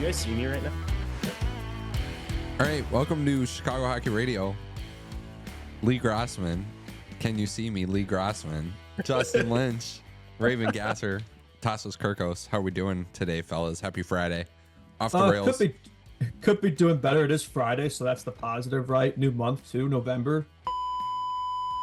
guys see me right now? All right, welcome to Chicago Hockey Radio. Lee Grossman, can you see me? Lee Grossman, Justin Lynch, Raven Gasser, Tassos Kirkos. How are we doing today, fellas? Happy Friday. Off the rails. Could be doing better. It is Friday, so that's the positive, right? New month too, November.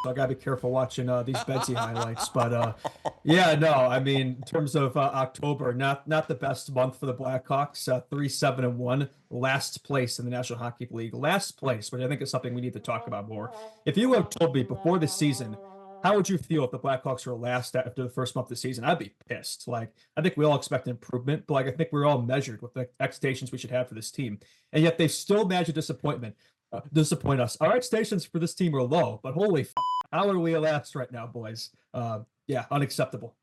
So I gotta be careful watching these Betsy highlights. But yeah, no, I mean, in terms of October, not the best month for the Blackhawks. 3-7-1, last place in the National Hockey League. Last place, which I think is something we need to talk about more. If you have told me before the season, how would you feel if the Blackhawks were last after the first month of the season? I'd be pissed. Like, I think we all expect improvement, but like I think we're all measured with the expectations we should have for this team. And yet they've still managed to disappoint us. Our expectations for this team are low, but holy f***, how are we last right now, boys? Yeah, unacceptable.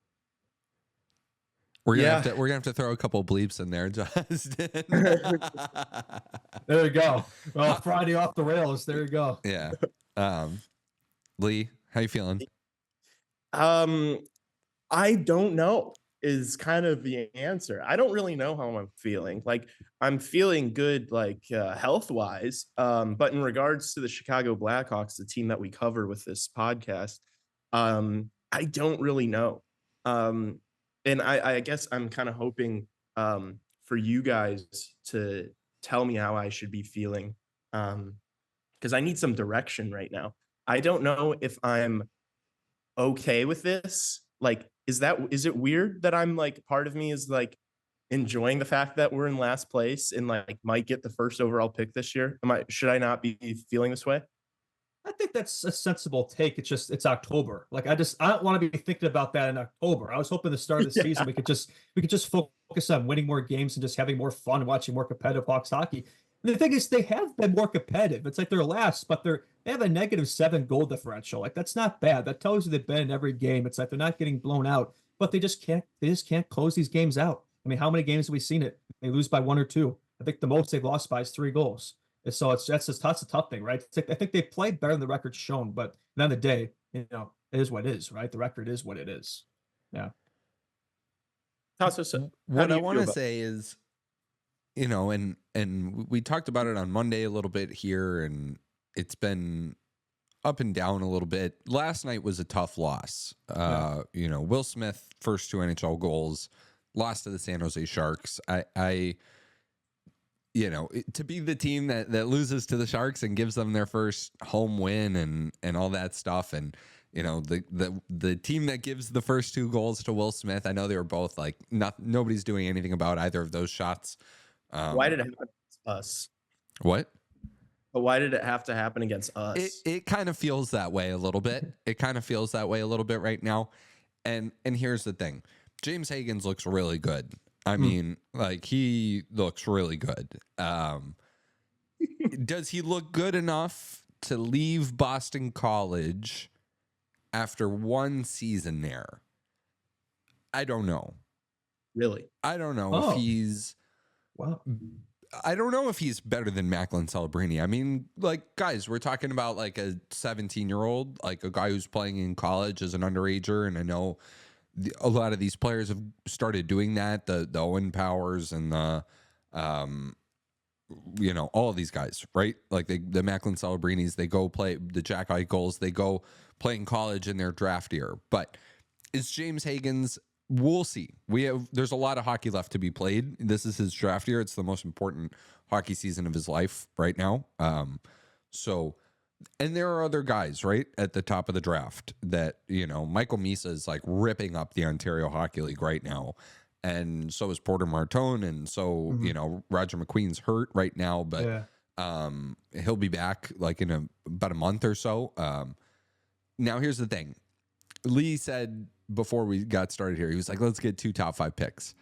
We're gonna have to throw a couple bleeps in there, Justin. There you go. Well, Friday off the rails. There you go. Yeah. Lee, how you feeling? I don't know is kind of the answer. I don't really know how I'm feeling. Like, I'm feeling good, like health-wise. But in regards to the Chicago Blackhawks, the team that we cover with this podcast, I don't really know. And I guess I'm kind of hoping for you guys to tell me how I should be feeling, because I need some direction right now. I don't know if I'm okay with this. Like, is it weird that I'm like, part of me is like enjoying the fact that we're in last place and like might get the first overall pick this year? Should I not be feeling this way? I think that's a sensible take. It's October. Like I don't want to be thinking about that in October. I was hoping the start of the season we could just focus on winning more games and just having more fun watching more competitive Hawks hockey. And the thing is, they have been more competitive. It's like they're last, but they have a -7 goal differential. Like that's not bad. That tells you they've been in every game. It's like they're not getting blown out, but they just can't close these games out. I mean, how many games have we seen it? They lose by 1 or 2. I think the most they've lost by is 3 goals. And so that's a tough thing, right? It's like, I think they played better than the record's shown, but at the end of the day, it is what it is, right? The record is what it is. Yeah. Tassos, what I want to say is, and we talked about it on Monday a little bit here, and it's been up and down a little bit. Last night was a tough loss. Will Smith, first 2 NHL goals, lost to the San Jose Sharks. To be the team that loses to the Sharks and gives them their first home win and all that stuff, and the team that gives the first 2 goals to Will Smith, I know they were both like nobody's doing anything about either of those shots. Why did it happen against us? What? But why did it have to happen against us? It kind of feels that way a little bit. It kind of feels that way a little bit right now. And here's the thing. James Hagens looks really good. I mean, like, he looks really good. Does he look good enough to leave Boston College after 1 season there? I don't know. Really? I don't know if he's... Wow. I don't know if he's better than Macklin Celebrini. I mean, like, guys, we're talking about like a 17-year-old, like a guy who's playing in college as an underager, and I know a lot of these players have started doing that. The Owen Powers and the, all of these guys, right? Like the Macklin Celebrinis, they go play the Jack Eichels, they go play in college in their draft year. But is James Hagens? We'll see. There's a lot of hockey left to be played. This is his draft year. It's the most important hockey season of his life right now. And there are other guys, right, at the top of the draft that, Michael Misa is like ripping up the Ontario Hockey League right now. And so is Porter Martone. And so, Roger McQueen's hurt right now, but he'll be back like in about a month or so. Now, here's the thing. Lee said before we got started here, he was like, let's get 2 top 5 picks.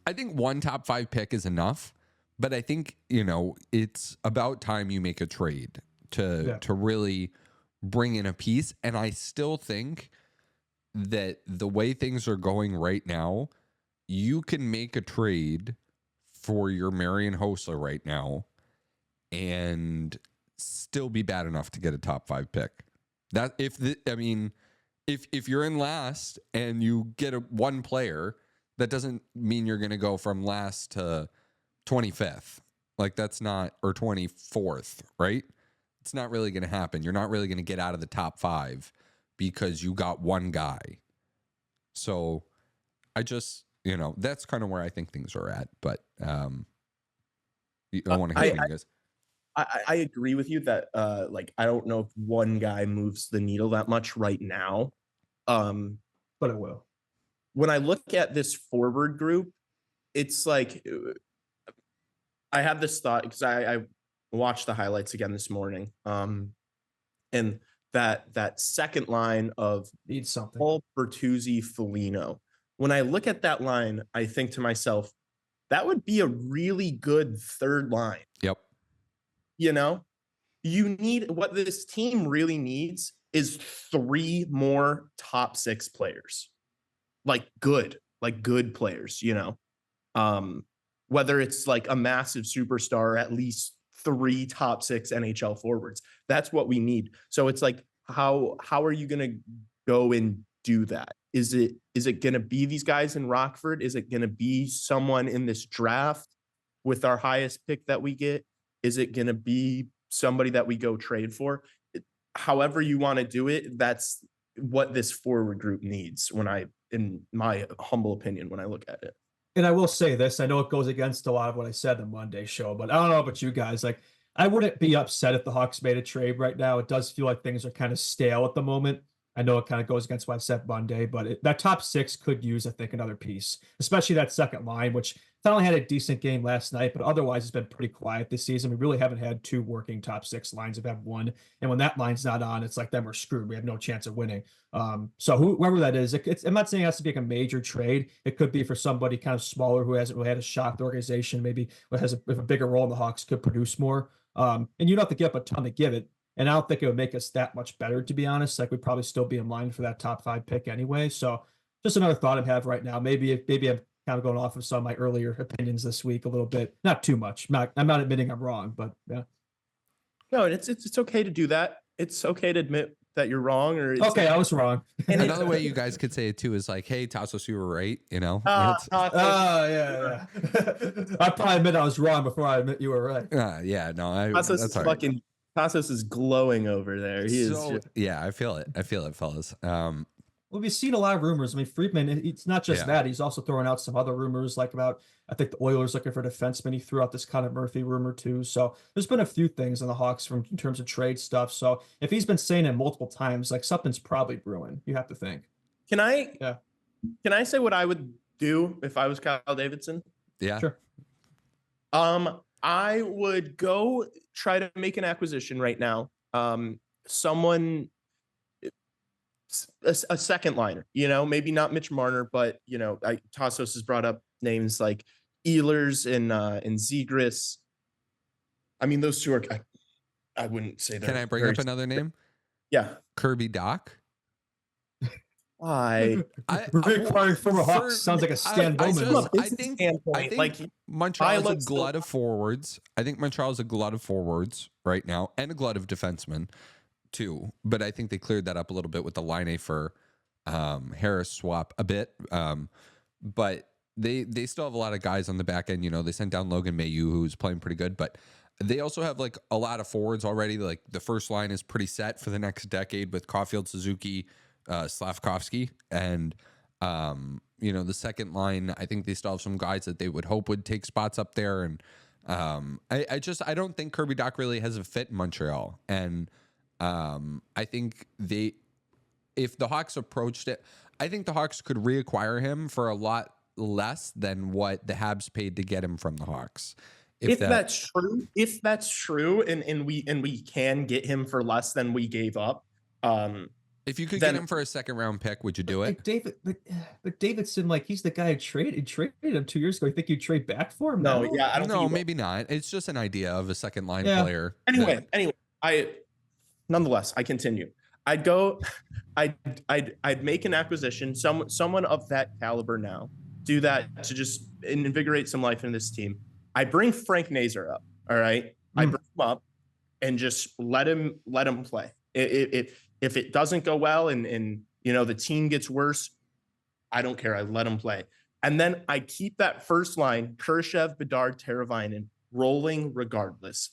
I think 1 top 5 pick is enough. But I think, it's about time you make a trade to really bring in a piece. And I still think that the way things are going right now, you can make a trade for your Marian Hossa right now and still be bad enough to get a top 5 pick. That if you're in last and you get one player That doesn't mean you're going to go from last to 25th. Like that's not, or 24th, right? It's not really going to happen. You're not really going to get out of the top 5 because you got one guy. So I just, that's kind of where I think things are at. But I want to hear from you guys. I agree with you that I don't know if one guy moves the needle that much right now. But it will. When I look at this forward group, it's like I have this thought because I watched the highlights again this morning. And that second line of Needs something. Paul, Bertuzzi, Foligno. When I look at that line, I think to myself, that would be a really good third line. Yep. You need, what this team really needs is 3 more top 6 players. Good players, whether it's like a massive superstar or at least 3 top 6 NHL forwards. That's what we need. So it's like, how are you going to go and do that? Is it going to be these guys in Rockford? Is it going to be someone in this draft with our highest pick that we get? Is it going to be somebody that we go trade for? However you want to do it, that's what this forward group needs, in my humble opinion, when I look at it. And I will say this, I know it goes against a lot of what I said in Monday's show, but I don't know about you guys. I wouldn't be upset if the Hawks made a trade right now. It does feel like things are kind of stale at the moment. I know it kind of goes against what I said Monday, but that top 6 could use, I think, another piece, especially that second line, which finally had a decent game last night, but otherwise it's been pretty quiet this season. We really haven't had 2 working top 6 lines. We've had 1, and when that line's not on, it's like then we're screwed. We have no chance of winning. So whoever that is, I'm not saying it has to be like a major trade. It could be for somebody kind of smaller who hasn't really had a shot at the organization, maybe has a bigger role in the Hawks, could produce more. And you don't have to give up a ton to give it. And I don't think it would make us that much better, to be honest. We'd probably still be in line for that top 5 pick anyway. So just another thought I have right now. Maybe I'm kind of going off of some of my earlier opinions this week a little bit. Not too much. I'm not admitting I'm wrong, but yeah. No, it's okay to do that. It's okay to admit that you're wrong. Okay, I was wrong. Another way you guys could say it too is like, "Hey, Tassos, you were right." Yeah. I probably admit I was wrong before I admit you were right. Yeah, no, Tassos is glowing over there. Yeah, I feel it, fellas. Well, we've seen a lot of rumors. I mean, Friedman, it's not just that. He's also throwing out some other rumors, like about, I think the Oilers looking for defenseman. He threw out this Connor Murphy rumor too. So there's been a few things in the Hawks in terms of trade stuff. So if he's been saying it multiple times, something's probably brewing. You have to think. Can I say what I would do if I was Kyle Davidson? Yeah. Sure. I would go try to make an acquisition right now. Someone, a second liner, maybe not Mitch Marner, but Tassos has brought up names like Ehlers and Zegras. I mean, those two are, I wouldn't say that. Can I bring up another name? Yeah. Kirby Dach. From a Hawks sounds like a Stan Bowman. I think Montreal is a glut of forwards. I think Montreal is a glut of forwards right now, and a glut of defensemen too. But I think they cleared that up a little bit with the Line for Harris swap a bit. But they still have a lot of guys on the back end. They sent down Logan Mailloux, who's playing pretty good, but they also have a lot of forwards already. The first line is pretty set for the next decade with Caulfield, Suzuki, Slavkovsky, and the second line, I think they still have some guys that they would hope would take spots up there, and I don't think Kirby Dach really has a fit in Montreal, and I think if the Hawks approached it, I think the Hawks could reacquire him for a lot less than what the Habs paid to get him from the Hawks. If that's true, and we can get him for less than we gave up. If you could get him for a second round pick, would you do it? But Davidson, he's the guy who traded him 2 years ago. You think you'd trade back for him? No, yeah, I don't know. Maybe not. It's just an idea of a second line player. Anyway, nonetheless, I continue. I'd make an acquisition, someone of that caliber now, do that to just invigorate some life in this team. I bring Frank Nazar up. All right. I bring him up and just let him play. If it doesn't go well and the team gets worse, I don't care. I let him play. And then I keep that first line, Kurashev, Bedard, Teravainen, rolling regardless.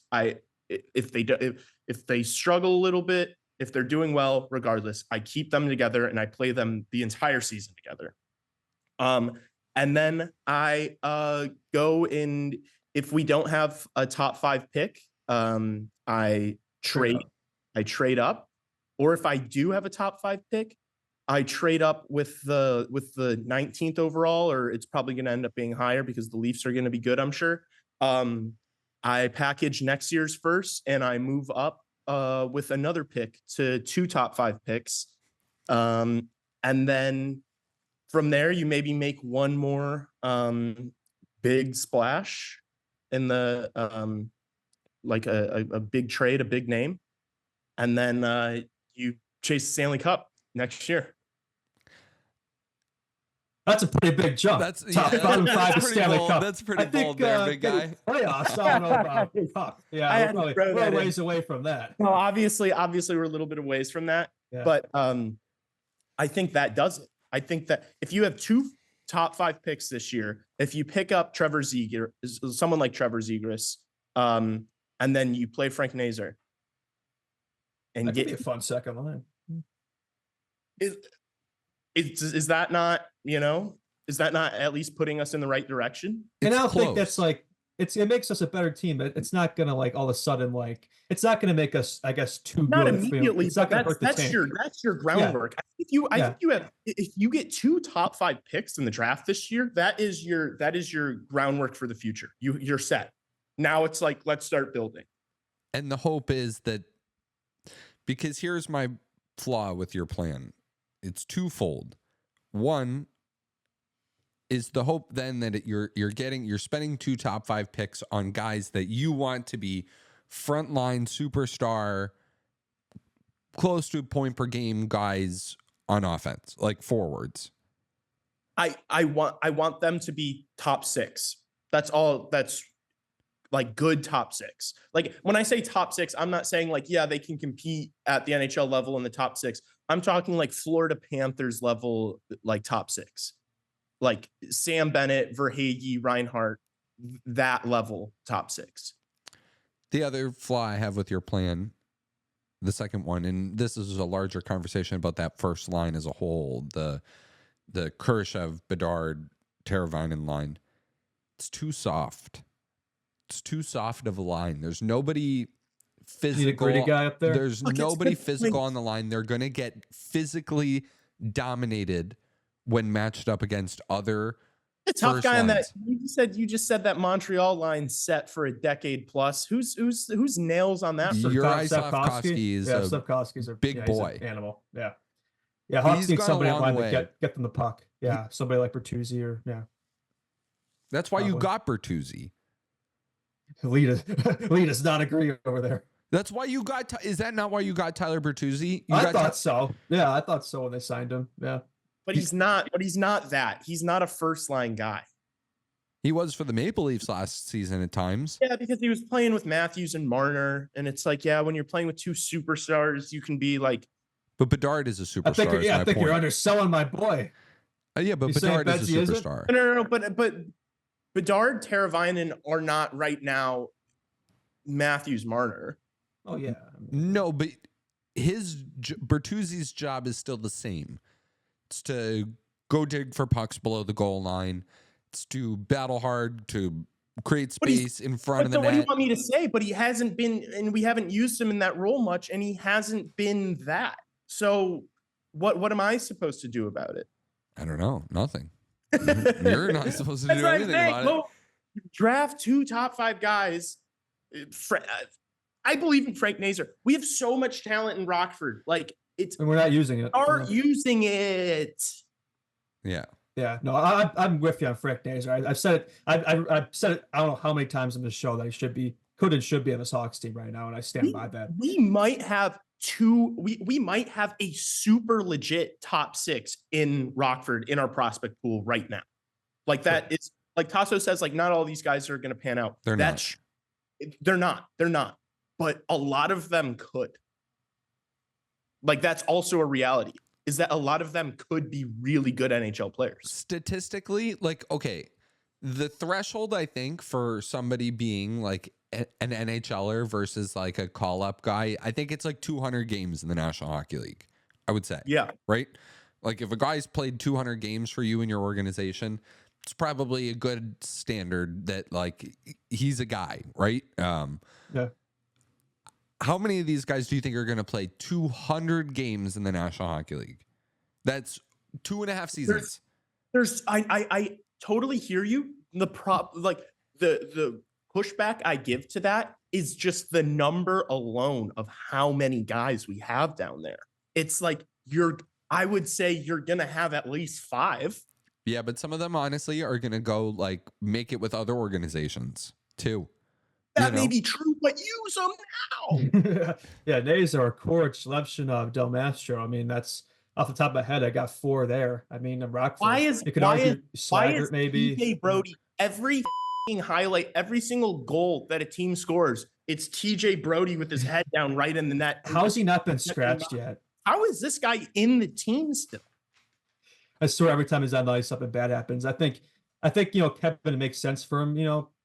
If they struggle a little bit, if they're doing well, regardless, I keep them together and I play them the entire season together. And then I go in, if we don't have a top 5 pick, I trade up. Or if I do have a top 5 pick, I trade up with the 19th overall, or it's probably going to end up being higher because the Leafs are going to be good, I'm sure. I package next year's first and I move up with another pick to 2 top 5 picks. And then from there, you maybe make one more big splash in the like a big trade, a big name. And then you chase the Stanley Cup next year. That's a pretty big jump. That's bottom 5 to Stanley Cup. That's pretty bold there, big guy. Playoffs, I don't know about Cup. Yeah, we're a ways away from that. No, obviously we're a little bit of ways from that. Yeah. But I think that does it. I think that if you have 2 top 5 picks this year, if you pick up someone like Trevor Zegras, and then you play Frank Nazar, and that could be a fun second line. Is that not, is that not at least putting us in the right direction? And I don't think that's like, it makes us a better team. It's not going to like all of a sudden, like, it's not going to make us, I guess, too not good. Immediately, it's not going to hurt the tank. That's your groundwork. Yeah. I think if you get 2 top 5 picks in the draft this year, that is your groundwork for the future. You're set. Now it's like, let's start building. And the hope is that, because here's my flaw with your plan. It's twofold. One is the hope then that you're spending 2 top 5 picks on guys that you want to be frontline superstar, close to point per game guys on offense, like forwards. I want them to be top 6. That's all. That's like good top 6. Like when I say top 6, I'm not saying like, yeah, they can compete at the NHL level in the top 6. I'm talking like Florida Panthers level, like top 6, like Sam Bennett, Verhaeghe, Reinhart, that level top 6. The other flaw I have with your plan, the second one, and this is a larger conversation about that first line as a whole, the Kurashev, Bedard, Teravainen line. It's too soft. It's too soft of a line. There's nobody physical. Gritty guy up there. There's nobody physical on the line. They're going to get physically dominated when matched up against other. A tough guy on that. You just said that Montreal line set for a decade plus. Who's nails on that? Uri Slafkovsky is Slafkovsky's a big boy animal. Yeah. Hawks need somebody on line to get them the puck. Yeah, somebody like Bertuzzi or That's why you got Bertuzzi. Lee does not agree over there. That's why you got. Is that not why you got Tyler Bertuzzi? I thought so. Yeah, I thought so when they signed him. Yeah, but he's not. But he's not that. He's not a first line guy. He was for the Maple Leafs last season at times. Yeah, because he was playing with Matthews and Marner, and it's like, yeah, when you're playing with 2 superstars, you can be like. But Bedard is a superstar. I think you're underselling my boy. Yeah, but Bedard is a superstar. No. But Bedard, Teravainen are not right now Matthews, Marner. Oh, yeah. No, but Bertuzzi's job is still the same. It's to go dig for pucks below the goal line. It's to battle hard, to create space in front of the net. What do you want me to say? But he hasn't been, and we haven't used him in that role much, and he hasn't been that. So what am I supposed to do about it? I don't know. Nothing. You're not supposed to do anything about it. Draft 2 top 5 guys. I believe in Frank Nazar. We have so much talent in Rockford. Like and we're not using it. Using it. Yeah. Yeah. No, I'm with you on Frank Nazar. I've said it. I've said it. I don't know how many times on the show that he could and should be on this Hawks team right now, and I stand by that. We might have we might have a super legit top 6 in Rockford in our prospect pool right now. Like that is like Tassos says, like not all these guys are going to pan out. They're not. But a lot of them could. Like that's also a reality. is that a lot of them could be really good NHL players. Statistically, like, okay, the threshold, I think, for somebody being like an NHLer versus like a call-up guy, I think it's like 200 games in the National Hockey League, I would say. Yeah. Right? Like if a guy's played 200 games for you in your organization, it's probably a good standard that like he's a guy, right? Yeah. How many of these guys do you think are going to play 200 games in the National Hockey League? That's 2.5 seasons. I totally hear you. The pushback I give to that is just the number alone of how many guys we have down there. It's like I would say you're gonna have at least 5. Yeah, but some of them honestly are gonna go like make it with other organizations too. That may be true, but use them now. Yeah, Nazar, Korch, Levshinov, Del Mastro. I mean, that's off the top of my head. I got 4 there. I mean, Rockford. Why is maybe TJ Brody every highlight, every single goal that a team scores, it's TJ Brody with his head down right in the net. How's he not been scratched yet? How is this guy in the team still? I swear every time he's on the ice, something bad happens. I think Kevin, it makes sense for him,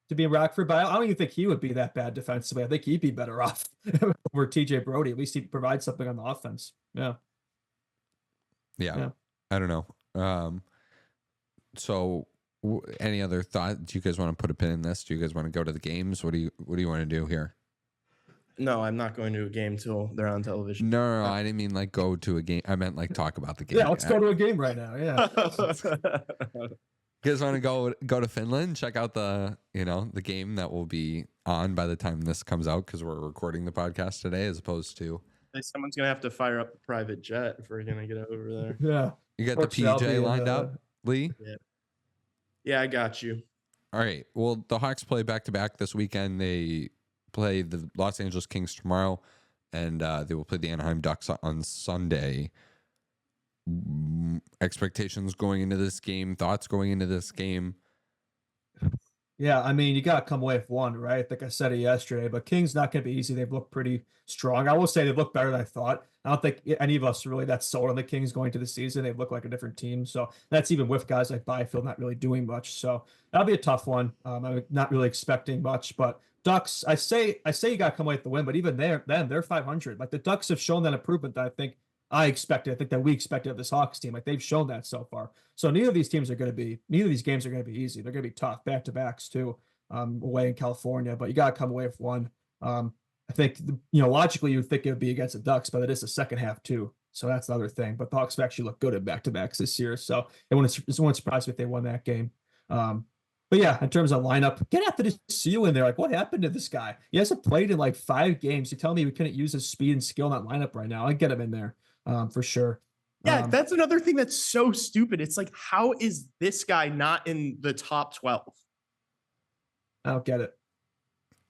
to be in Rockford, but I don't even think he would be that bad defensively. I think he'd be better off over TJ Brody. At least he provides something on the offense. Yeah. I don't know. So any other thought? Do you guys want to put a pin in this? Do you guys want to go to the games? What do you want to do here? No, I'm not going to a game till they're on television. No, I didn't mean like go to a game. I meant like talk about the game. Yeah, let's go to a game right now. Yeah. You guys want to go to Finland, check out the game that will be on by the time this comes out, because we're recording the podcast today as opposed to someone's gonna have to fire up the private jet if we're gonna get over there. Yeah. You got the PJ lined up, Lee? Yeah, I got you. All right. Well, the Hawks play back-to-back this weekend. They play the Los Angeles Kings tomorrow, and they will play the Anaheim Ducks on Sunday. Expectations going into this game, thoughts going into this game? Yeah, I mean, you got to come away with one, right? I think I said it yesterday, but Kings not going to be easy. They've looked pretty strong. I will say they've looked better than I thought. I don't think any of us really that sold on the Kings going to the season. They've looked like a different team. So that's even with guys like Byfield not really doing much. So that'll be a tough one. I'm not really expecting much, but Ducks, I say you got to come away with the win, but even they're 500. Like the Ducks have shown that improvement that I think that we expected of this Hawks team. Like they've shown that so far. So neither of these games are going to be easy. They're going to be tough back-to-backs too, away in California, but you got to come away with one. I think, logically you would think it would be against the Ducks, but it is the second half too. So that's the other thing. But the Hawks have actually looked good at back-to-backs this year. So it wouldn't surprise me if they won that game. But yeah, in terms of lineup, get after this Seal in there. Like, what happened to this guy? He hasn't played in like 5 games. You tell me we couldn't use his speed and skill in that lineup right now. I'd get him in there for sure. Yeah, that's another thing that's so stupid. It's like, how is this guy not in the top 12? I don't get it.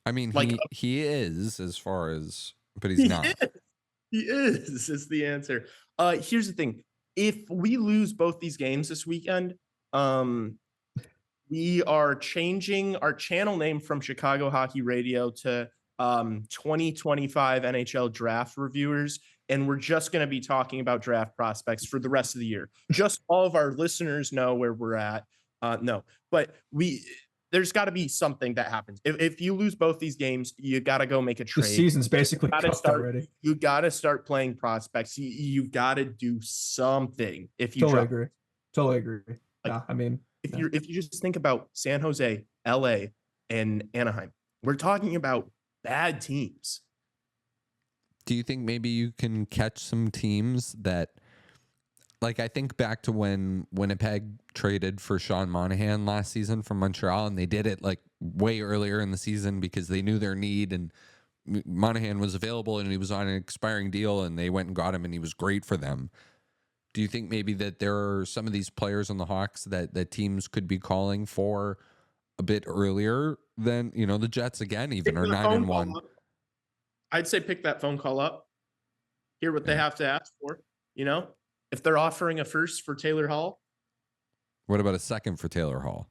I mean, like, he is as far as, but he's not. He is the answer. Here's the thing. If we lose both these games this weekend, we are changing our channel name from Chicago Hockey Radio to 2025 NHL Draft Reviewers. And we're just going to be talking about draft prospects for the rest of the year. Just all of our listeners know where we're at. No, but there's got to be something that happens. If you lose both these games, you got to go make a trade. The season's basically cooked already. You got to start playing prospects. You got to do something. If you totally agree. Like, yeah, I mean, if you just think about San Jose, LA, and Anaheim, we're talking about bad teams. Do you think maybe you can catch some teams that, like, I think back to when Winnipeg traded for Sean Monahan last season from Montreal, and they did it like way earlier in the season because they knew their need, and Monahan was available and he was on an expiring deal, and they went and got him and he was great for them. Do you think maybe that there are some of these players on the Hawks that teams could be calling for a bit earlier than, the Jets again, even are 9-1? I'd say pick that phone call up, hear what they have to ask for. If they're offering a first for Taylor Hall. What about a second for Taylor Hall?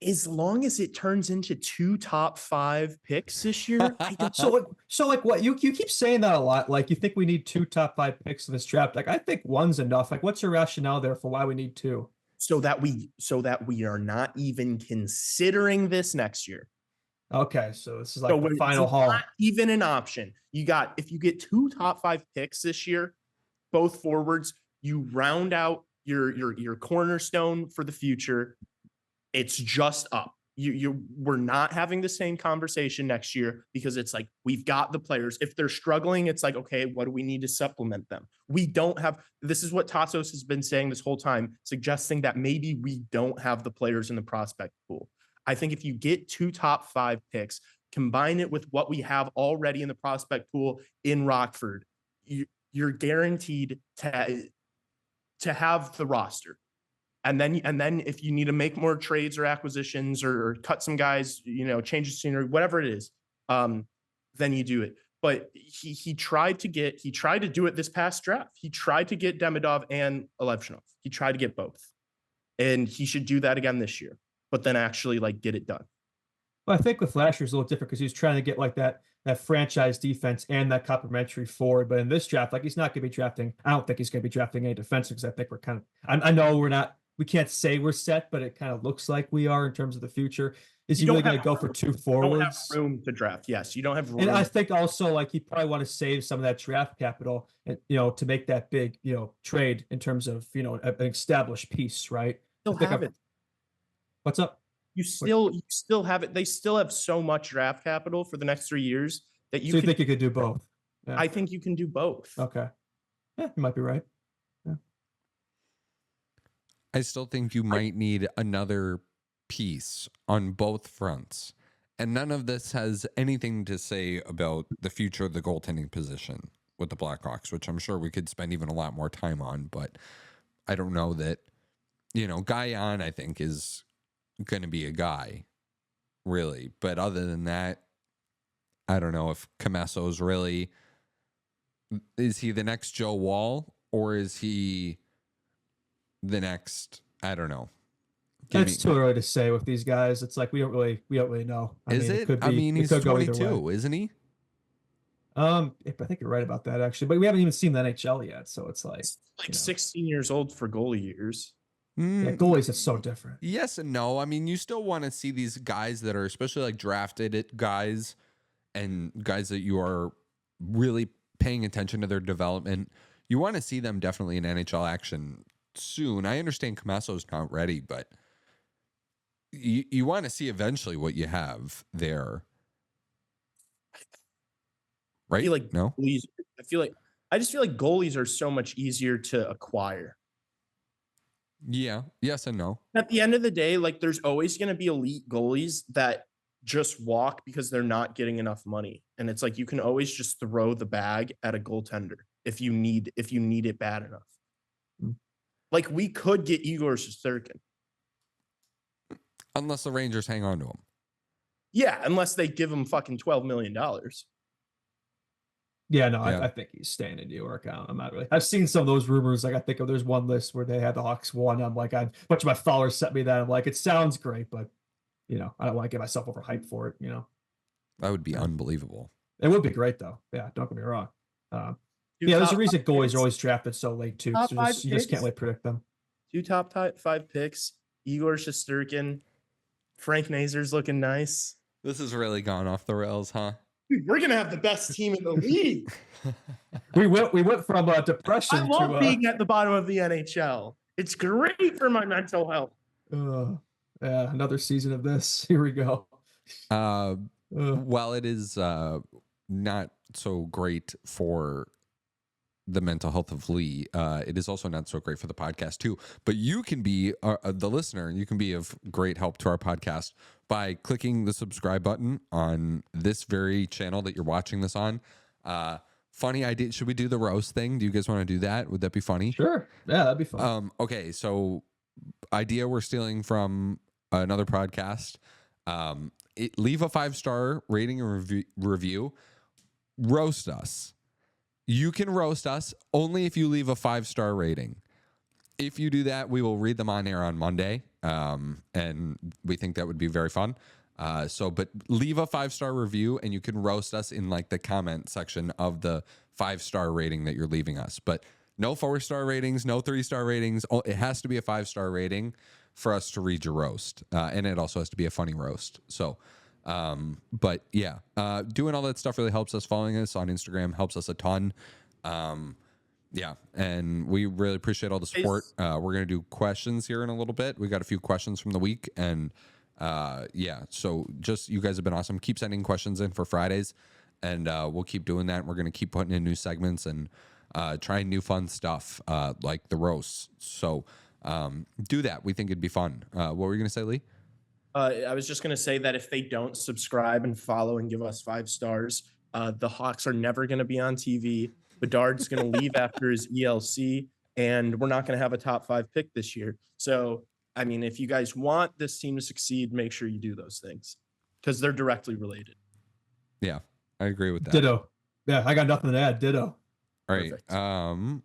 as long as it turns into 2 top 5 picks this year, I don't. So like what you keep saying that a lot. Like you think we need 2 top 5 picks in this draft. Like I think one's enough. Like what's your rationale there for why we need 2? So that we are not even considering this next year. Okay, so this is like So the it's final haul. not even an option. If you get 2 top 5 picks this year, both forwards, you round out your cornerstone for the future. It's just up. We're not having the same conversation next year because it's like we've got the players. If they're struggling, it's like, okay, what do we need to supplement them? We don't have. This is what Tassos has been saying this whole time, suggesting that maybe we don't have the players in the prospect pool. I think if you get 2 top 5 picks, combine it with what we have already in the prospect pool in Rockford, you're guaranteed to have the roster. And then if you need to make more trades or acquisitions or cut some guys, change the scenery, whatever it is, then you do it. But he tried to do it this past draft. He tried to get Demidov and Alevshinov. He tried to get both. And he should do that again this year, but then actually get it done. Well, I think with last year's a little different because he was trying to get like that franchise defense and that complementary forward. But in this draft, like he's not going to be drafting. I don't think he's going to be drafting any defense because I think we're kind of. I know we're not. We can't say we're set, but it kind of looks like we are in terms of the future. Is he really going to go for 2 forwards? You don't have room to draft. Yes, you don't have room. And I think also like he probably want to save some of that draft capital, and to make that big trade in terms of an established piece, right? Still have it. What's up? You still have it. They still have so much draft capital for the next 3 years that you. So you think you could do both? Yeah. I think you can do both. Okay. Yeah, you might be right. Yeah. I still think you might need another piece on both fronts. And none of this has anything to say about the future of the goaltending position with the Blackhawks, which I'm sure we could spend even a lot more time on. But I don't know that, Guyon, I think, is going to be a guy, really. But other than that, I don't know if Camasso's really... Is he the next Joe Wall, or is he the next, I don't know. It's too early to say with these guys. It's like we don't really know. I mean, he's 22, isn't he? I think you're right about that actually, but we haven't even seen the NHL yet, so it's like 16 years old for goalie years. Yeah, goalies are so different. Yes and no. I mean, you still want to see these guys that are especially drafted guys and guys that you are really paying attention to their development. You want to see them definitely in NHL action soon. I understand Camasso's not ready, but you want to see eventually what you have there. Right? I feel like no? I just feel like goalies are so much easier to acquire. Yeah. Yes and no. At the end of the day, there's always going to be elite goalies that just walk because they're not getting enough money. And it's like you can always just throw the bag at a goaltender if you need it bad enough. Like we could get Igor Shesterkin. Unless the Rangers hang on to him. Yeah, unless they give him fucking $12 million. Yeah, no, yeah. I think he's staying in New York. I'm not really. I've seen some of those rumors. I think there's one list where they had the Hawks won. I'm like, a bunch of my followers sent me that. I'm like, it sounds great, but I don't want to get myself overhyped for it. That would be unbelievable. It would be great though. Yeah, don't get me wrong. There's a reason goalies are always drafted so late too. So you just can't really predict them. 2 top 5 picks. Igor Shesterkin. Frank Nazar's looking nice. This has really gone off the rails, huh? Dude, we're gonna have the best team in the league. we went from depression. I love being at the bottom of the NHL. It's great for my mental health. Yeah, another season of this. Here we go. While it is not so great for the mental health of Lee, it is also not so great for the podcast too. But you can be the listener. You can be of great help to our podcast by clicking the subscribe button on this very channel that you're watching this on. Funny idea. Should we do the roast thing? Do you guys want to do that? Would that be funny? Sure. Yeah, that'd be fun. Okay, so idea we're stealing from another podcast. Leave a 5-star rating and review. Roast us. You can roast us only if you leave a 5-star rating. If you do that, we will read them on air on Monday. and we think that would be very fun. But leave a 5-star review, and you can roast us in like the comment section of the 5-star rating that you're leaving us. But no 4-star ratings, no 3-star ratings. It has to be a 5-star rating for us to read your roast, and it also has to be a funny roast. So, but yeah, doing all that stuff really helps us. Following us on Instagram helps us a ton. Yeah, and we really appreciate all the support. We're gonna do questions here in a little bit. We got a few questions from the week, and yeah, so just you guys have been awesome. Keep sending questions in for Fridays, and we'll keep doing that. We're gonna keep putting in new segments and trying new fun stuff like the roasts. So do that. We think it'd be fun. What were you gonna say, Lee? I was just going to say that if they don't subscribe and follow and give us 5 stars, the Hawks are never going to be on TV. Bedard's going to leave after his ELC, and we're not going to have a top 5 pick this year. So, I mean, if you guys want this team to succeed, make sure you do those things because they're directly related. Yeah, I agree with that. Ditto. Yeah, I got nothing to add. Ditto. All right. Perfect.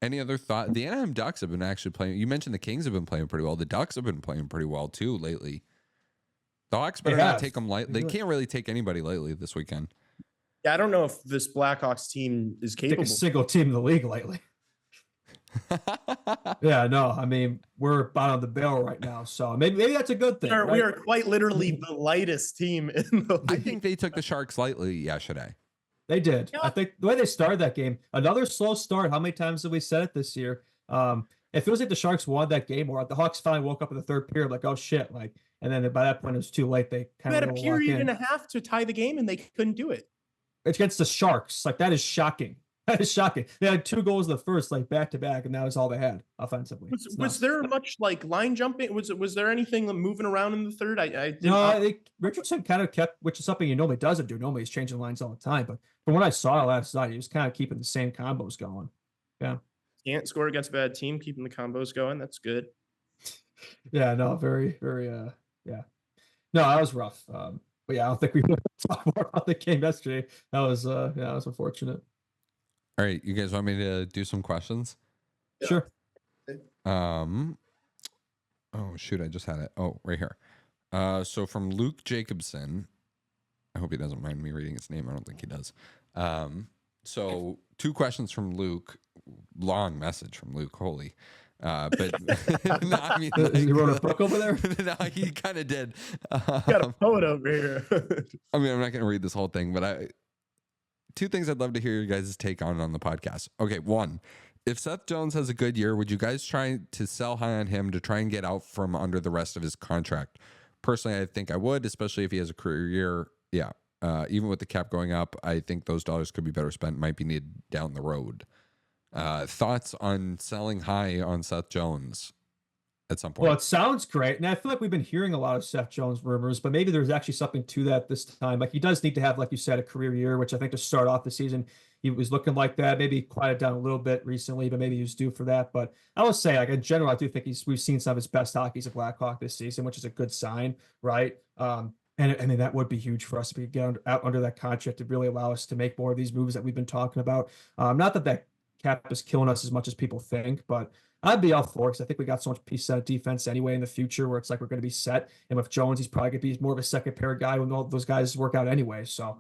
Any other thought? The Anaheim Ducks have been actually playing. You mentioned the Kings have been playing pretty well. The Ducks have been playing pretty well too lately. The Hawks better not take them light. They can't really take anybody lightly this weekend. Yeah, I don't know if this Blackhawks team is capable. Take a single team in the league lately. Yeah, no, I mean, we're bottom of the barrel right now, so maybe that's a good thing. We are quite literally the lightest team in the league. I think they took the Sharks lightly yesterday. They did. Yeah. I think the way they started that game, another slow start. How many times have we said it this year? It feels like the Sharks won that game, or the Hawks finally woke up in the third period, like, oh shit, like, and then by that point it was too late. They kind of had a period and a half to tie the game, and they couldn't do it. It's against the Sharks. Like, that is shocking. That is shocking. They had 2 goals in the first, like back to back, and that was all they had offensively. Was there much like line jumping? Was there anything moving around in the third? I think Richardson kind of kept, which is something he normally doesn't do. Normally he's changing lines all the time, but from what I saw last night, he was kind of keeping the same combos going. Yeah. Can't score against a bad team, keeping the combos going. That's good. Yeah, no, very, very, yeah. No, that was rough. But yeah, I don't think we want to talk more about the game yesterday. That was unfortunate. All right, you guys want me to do some questions? Yeah. Sure. Oh shoot, I just had it. Oh, right here. So from Luke Jacobson, I hope he doesn't mind me reading his name. I don't think he does. So 2 questions from Luke. Long message from Luke. Holy. But no, I mean, like, he wrote a book over there. No, he kind of did. Got a poet over here. I mean, I'm not going to read this whole thing, but 2 things I'd love to hear your guys' take on the podcast. Okay, 1, if Seth Jones has a good year, would you guys try to sell high on him to try and get out from under the rest of his contract? Personally, I think I would, especially if he has a career year. Yeah, even with the cap going up, I think those dollars could be better spent, might be needed down the road. Thoughts on selling high on Seth Jones at some point? Well, it sounds great. And I feel like we've been hearing a lot of Seth Jones rumors, but maybe there's actually something to that this time. Like, he does need to have, like you said, a career year, which I think to start off the season, he was looking like that. Maybe quieted down a little bit recently, but maybe he was due for that. But I would say, like, in general, I do think we've seen some of his best hockey as a Blackhawk this season, which is a good sign, right? And I mean, that would be huge for us to get out under that contract to really allow us to make more of these moves that we've been talking about. Not that cap is killing us as much as people think, but I'd be all for it because I think we got so much piece of defense anyway in the future where it's like we're going to be set. And with Jones, he's probably going to be more of a second pair guy when all those guys work out anyway. So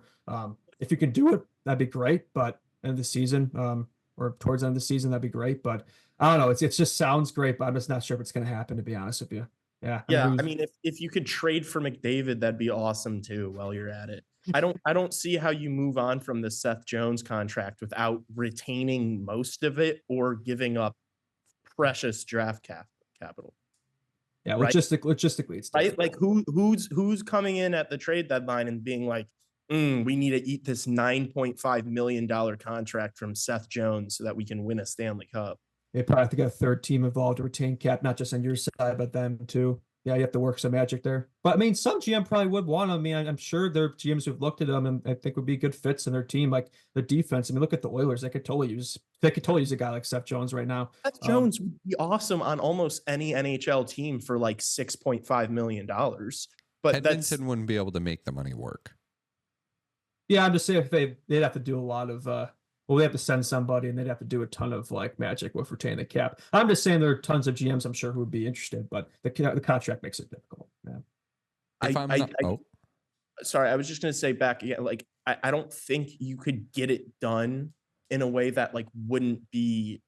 if you can do it, that'd be great. But end of the season or towards the end of the season, that'd be great. But I don't know. It just sounds great, but I'm just not sure if it's going to happen, to be honest with you. Yeah. I mean, if you could trade for McDavid, that'd be awesome too while you're at it. I don't see how you move on from the Seth Jones contract without retaining most of it or giving up precious draft capital. Yeah, right? Logistically, it's right. Like who's coming in at the trade deadline and being like, we need to eat this $9.5 million contract from Seth Jones so that we can win a Stanley Cup. They probably have to get a third team involved to retain cap, not just on your side, but them too. Yeah, you have to work some magic there. But I mean, some GM probably would want them. I mean, I'm sure their GMs who've looked at them and I think would be good fits in their team, like the defense. I mean, look at the Oilers. They could totally use a guy like Seth Jones right now. Seth Jones would be awesome on almost any NHL team for like $6.5 million. But Edmonton wouldn't be able to make the money work. Yeah, I'm just saying they'd have to do a lot of well, they have to send somebody and they'd have to do a ton of like magic with retaining the cap. I'm just saying there are tons of GMs I'm sure who would be interested, but the contract makes it difficult. Yeah. If I'm not, Sorry, I was just gonna say back again, like I don't think you could get it done in a way that like wouldn't be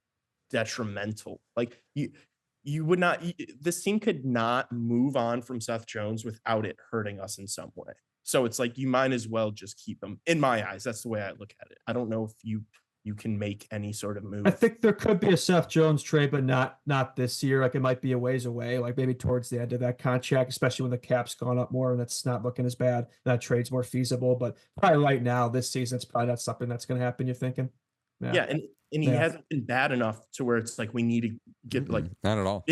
detrimental. Like you would not this team could not move on from Seth Jones without it hurting us in some way. So it's like you might as well just keep him. In my eyes, that's the way I look at it. I don't know if you can make any sort of move. I think there could be a Seth Jones trade, but not this year. Like it might be a ways away, like maybe towards the end of that contract, especially when the cap's gone up more and it's not looking as bad. That trade's more feasible, but probably right now, this season, it's probably not something that's going to happen. You're thinking? Yeah, and he hasn't been bad enough to where it's like we need to get like not at all.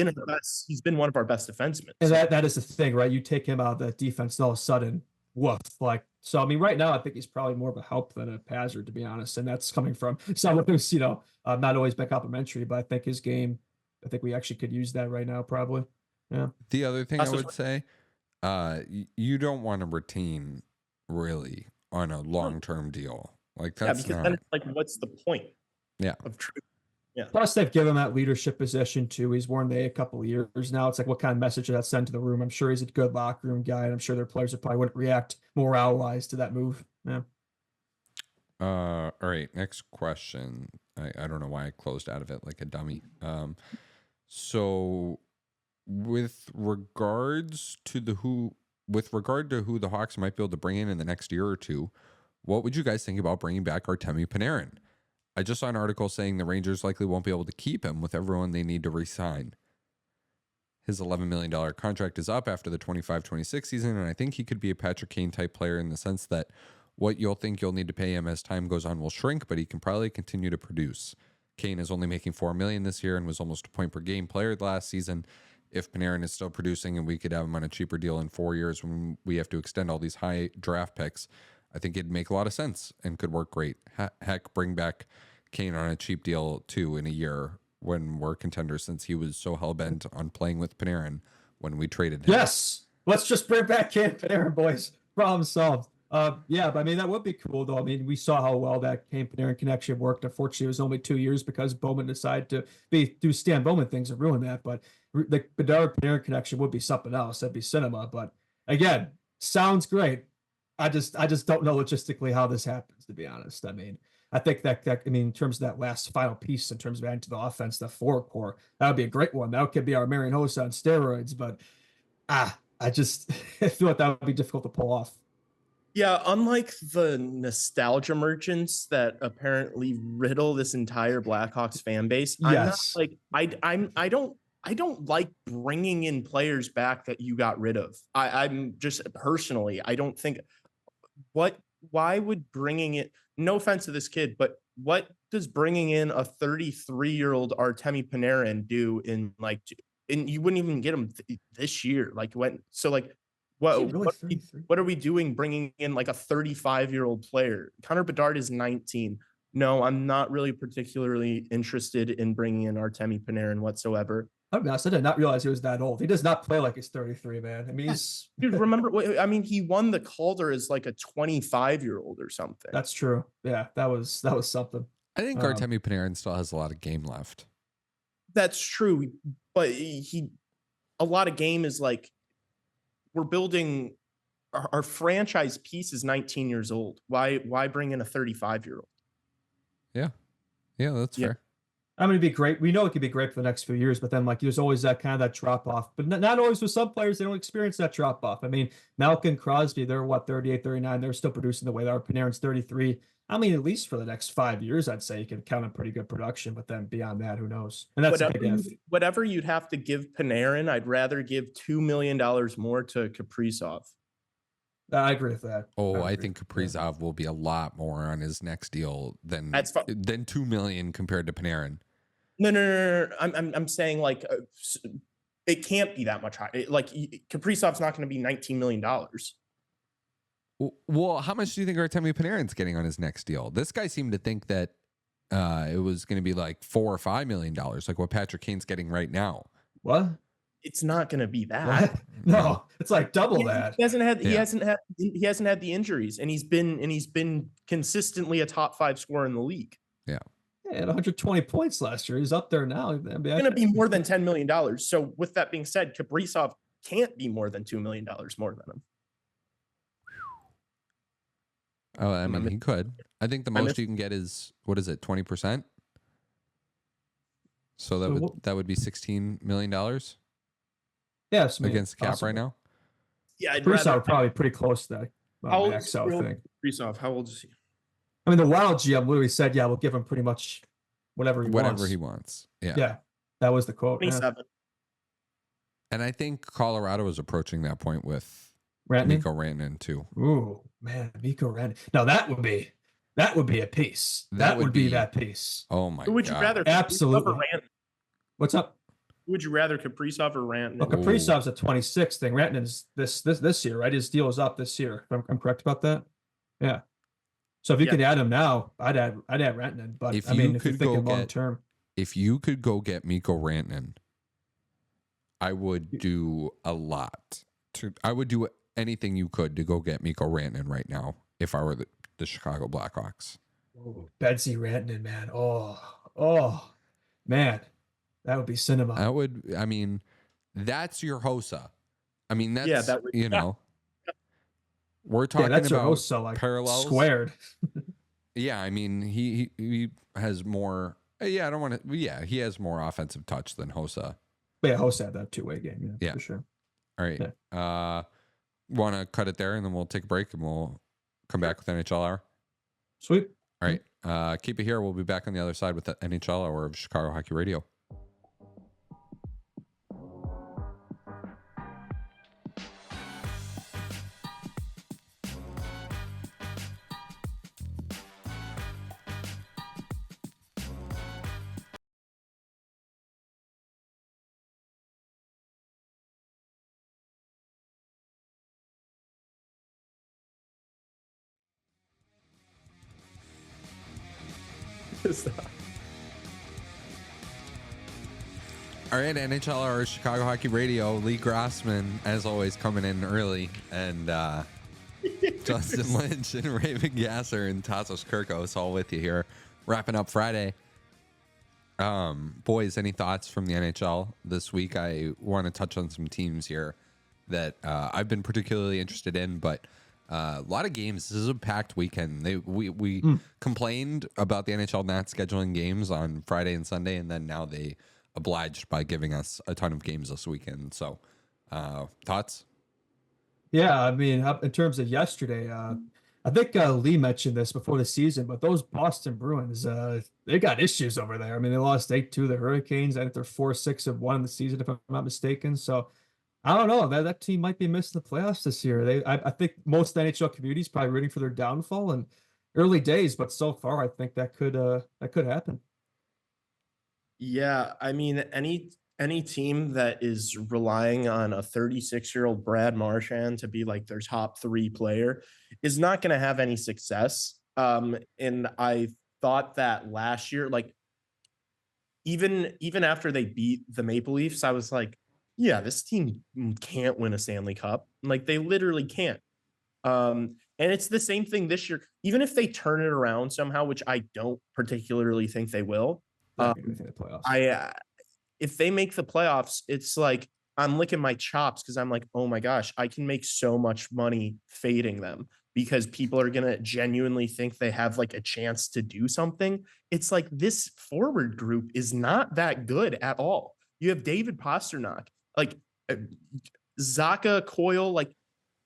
He's been one of our best defensemen. And that is the thing, right? You take him out of the defense, and all of a sudden, woof. Like so, I mean, right now, I think he's probably more of a help than a hazard, to be honest. And that's coming from someone who's not always been complimentary, but I think his game. I think we actually could use that right now, probably. Yeah. The other thing I would say, you don't want to retain really on a long-term deal. Like that's because then it's like, what's the point? Yeah. Of truth. Yeah. Plus, they've given him that leadership position too. He's worn the a couple of years now. It's like, what kind of message does that send to the room? I'm sure he's a good locker room guy, and I'm sure their players probably wouldn't react morale-wise to that move. Yeah. All right. Next question. I don't know why I closed out of it like a dummy. So, with regard to who the Hawks might be able to bring in the next year or two, what would you guys think about bringing back Artemi Panarin? I just saw an article saying the Rangers likely won't be able to keep him with everyone they need to re-sign. His $11 million contract is up after the 25-26 season, and I think he could be a Patrick Kane type player in the sense that what you'll think you'll need to pay him as time goes on will shrink, but he can probably continue to produce. Kane is only making $4 million this year and was almost a point per game player last season. If Panarin is still producing and we could have him on a cheaper deal in 4 years when we have to extend all these high draft picks, I think it'd make a lot of sense and could work great. Heck, bring back Kane on a cheap deal too in a year when we're contenders, since he was so hell-bent on playing with Panarin when we traded him. Yes, let's just bring back Kane Panarin, boys. Problem solved. Yeah, but I mean, that would be cool, though. I mean, we saw how well that Kane Panarin connection worked. Unfortunately, it was only 2 years because Bowman decided to do Stan Bowman things and ruin that. But the Bedard Panarin connection would be something else. That'd be cinema. But again, sounds great. I just don't know logistically how this happens, to be honest. I mean, I think that in terms of that last final piece, in terms of adding to the offense, the forward core, that would be a great one. That could be our Marian Hossa on steroids. But I feel like that would be difficult to pull off. Yeah, unlike the nostalgia merchants that apparently riddle this entire Blackhawks fan base, yes, I don't like bringing in players back that you got rid of. I'm just personally, I don't think why would bringing it, no offense to this kid, but what does bringing in a 33-year-old Artemi Panarin do and you wouldn't even get him this year? Like what are we doing bringing in like a 35-year-old player? Connor Bedard is 19. No, I'm not really particularly interested in bringing in Artemi Panarin whatsoever. I did not realize he was that old. He does not play like he's 33, man. I mean, dude, remember, I mean, he won the Calder as like a 25-year-old or something. That's true. Yeah, that was something. I think Artemi Panarin still has a lot of game left. That's true, but a lot of game is like, we're building our franchise piece is 19 years old. Why bring in a 35-year-old? Yeah, that's fair. I mean, it'd be great. We know it could be great for the next few years, but then like there's always that kind of that drop off. But not always with some players, they don't experience that drop off. I mean, Malkin, Crosby, they're 38, 39. They're still producing the way they are. Panarin's 33. I mean, at least for the next 5 years, I'd say you can count on pretty good production. But then beyond that, who knows? And that's whatever you'd have to give Panarin, I'd rather give $2 million more to Kaprizov. I agree with that. I think Kaprizov will be a lot more on his next deal than $2 million compared to Panarin. No. I'm saying like it can't be that much higher. Like Kaprizov's not going to be $19 million. Well, how much do you think Artemi Panarin's getting on his next deal? This guy seemed to think that it was going to be like $4 or $5 million, like what Patrick Kane's getting right now. What? It's not going to be that. No, it's like double that. He hasn't had the injuries, and he's been consistently a top 5 scorer in the league. Yeah. He had 120 points last year. He's up there now. I mean, It's going to be more than $10 million. So with that being said, Kaprizov can't be more than $2 million more than him. Oh, I mean, he could. I think the most you can get is, what is it, 20%? So that would be $16 million yes, against the cap right now. Yeah, I'd Kaprizov rather probably pretty close to that max out thing. Kaprizov, how old is he? I mean, the Wild GM literally said, "Yeah, we'll give him pretty much whatever he wants." Yeah, yeah, that was the quote. 27. Yeah. And I think Colorado is approaching that point with Mikko Rantanen too. Ooh, man, Mikko Rantanen. Now that would be a piece. That would be that piece. Oh my god. Who would you rather? Absolutely. What's up? Who would you rather, Kaprizov or Rantanen? Well, Kaprizov's a 26 thing. Rantanen's this year, right? His deal is up this year. I'm correct about that. Yeah. So if you could add him now, I'd add Rantanen. But if you're thinking long term, if you could go get Mikko Rantanen, I would do a lot. I would do anything you could to go get Mikko Rantanen right now if I were the Chicago Blackhawks. Betsy Rantanen, man. Oh, man. That would be cinema. I mean, that's your Hossa. I mean, that's, we're talking that's about your Hossa, like parallels. Squared. Yeah, I mean, he has more, he has more offensive touch than Hossa. Yeah, Hossa had that two-way game, for sure. All right. Yeah. Want to cut it there, and then we'll take a break, and we'll come back with NHL Hour? Sweet. All right. Keep it here. We'll be back on the other side with the NHL Hour of Chicago Hockey Radio. All right, NHL or Chicago Hockey Radio. Lee Grossman, as always, coming in early, and Justin Lynch and Raven Gasser and Tassos Kirkos all with you here, wrapping up Friday. Boys, any thoughts from the NHL this week? I want to touch on some teams here that I've been particularly interested in, but a lot of games. This is a packed weekend. We complained about the NHL not scheduling games on Friday and Sunday, and then now they obliged by giving us a ton of games this weekend. So, thoughts? Yeah, I mean, in terms of yesterday, I think Lee mentioned this before the season, but those Boston Bruins, they got issues over there. I mean, they lost 8-2 to the Hurricanes. I think they're 4-6-1 in the season, if I'm not mistaken. So, I don't know. That team might be missing the playoffs this year. I think most NHL communities probably rooting for their downfall in early days, but so far, I think that could happen. Yeah, I mean, any team that is relying on a 36-year-old Brad Marchand to be like their top 3 player is not going to have any success. And I thought that last year, like even after they beat the Maple Leafs, I was like, yeah, this team can't win a Stanley Cup. Like they literally can't. And it's the same thing this year. Even if they turn it around somehow, which I don't particularly think they will. If they make the playoffs, it's like I'm licking my chops because I'm like, oh my gosh, I can make so much money fading them because people are going to genuinely think they have like a chance to do something. It's like this forward group is not that good at all. You have David Pastrnak, like Zacha, Coyle, like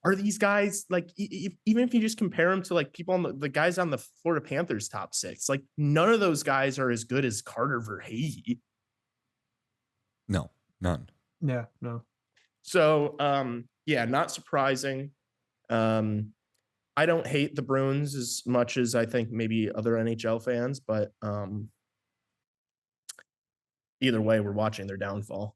are these guys like even if you just compare them to like people on the guys on the Florida Panthers top 6, like none of those guys are as good as Carter Verhaeghe. No, none. Yeah, no. So not surprising. I don't hate the Bruins as much as I think maybe other NHL fans, but either way, we're watching their downfall.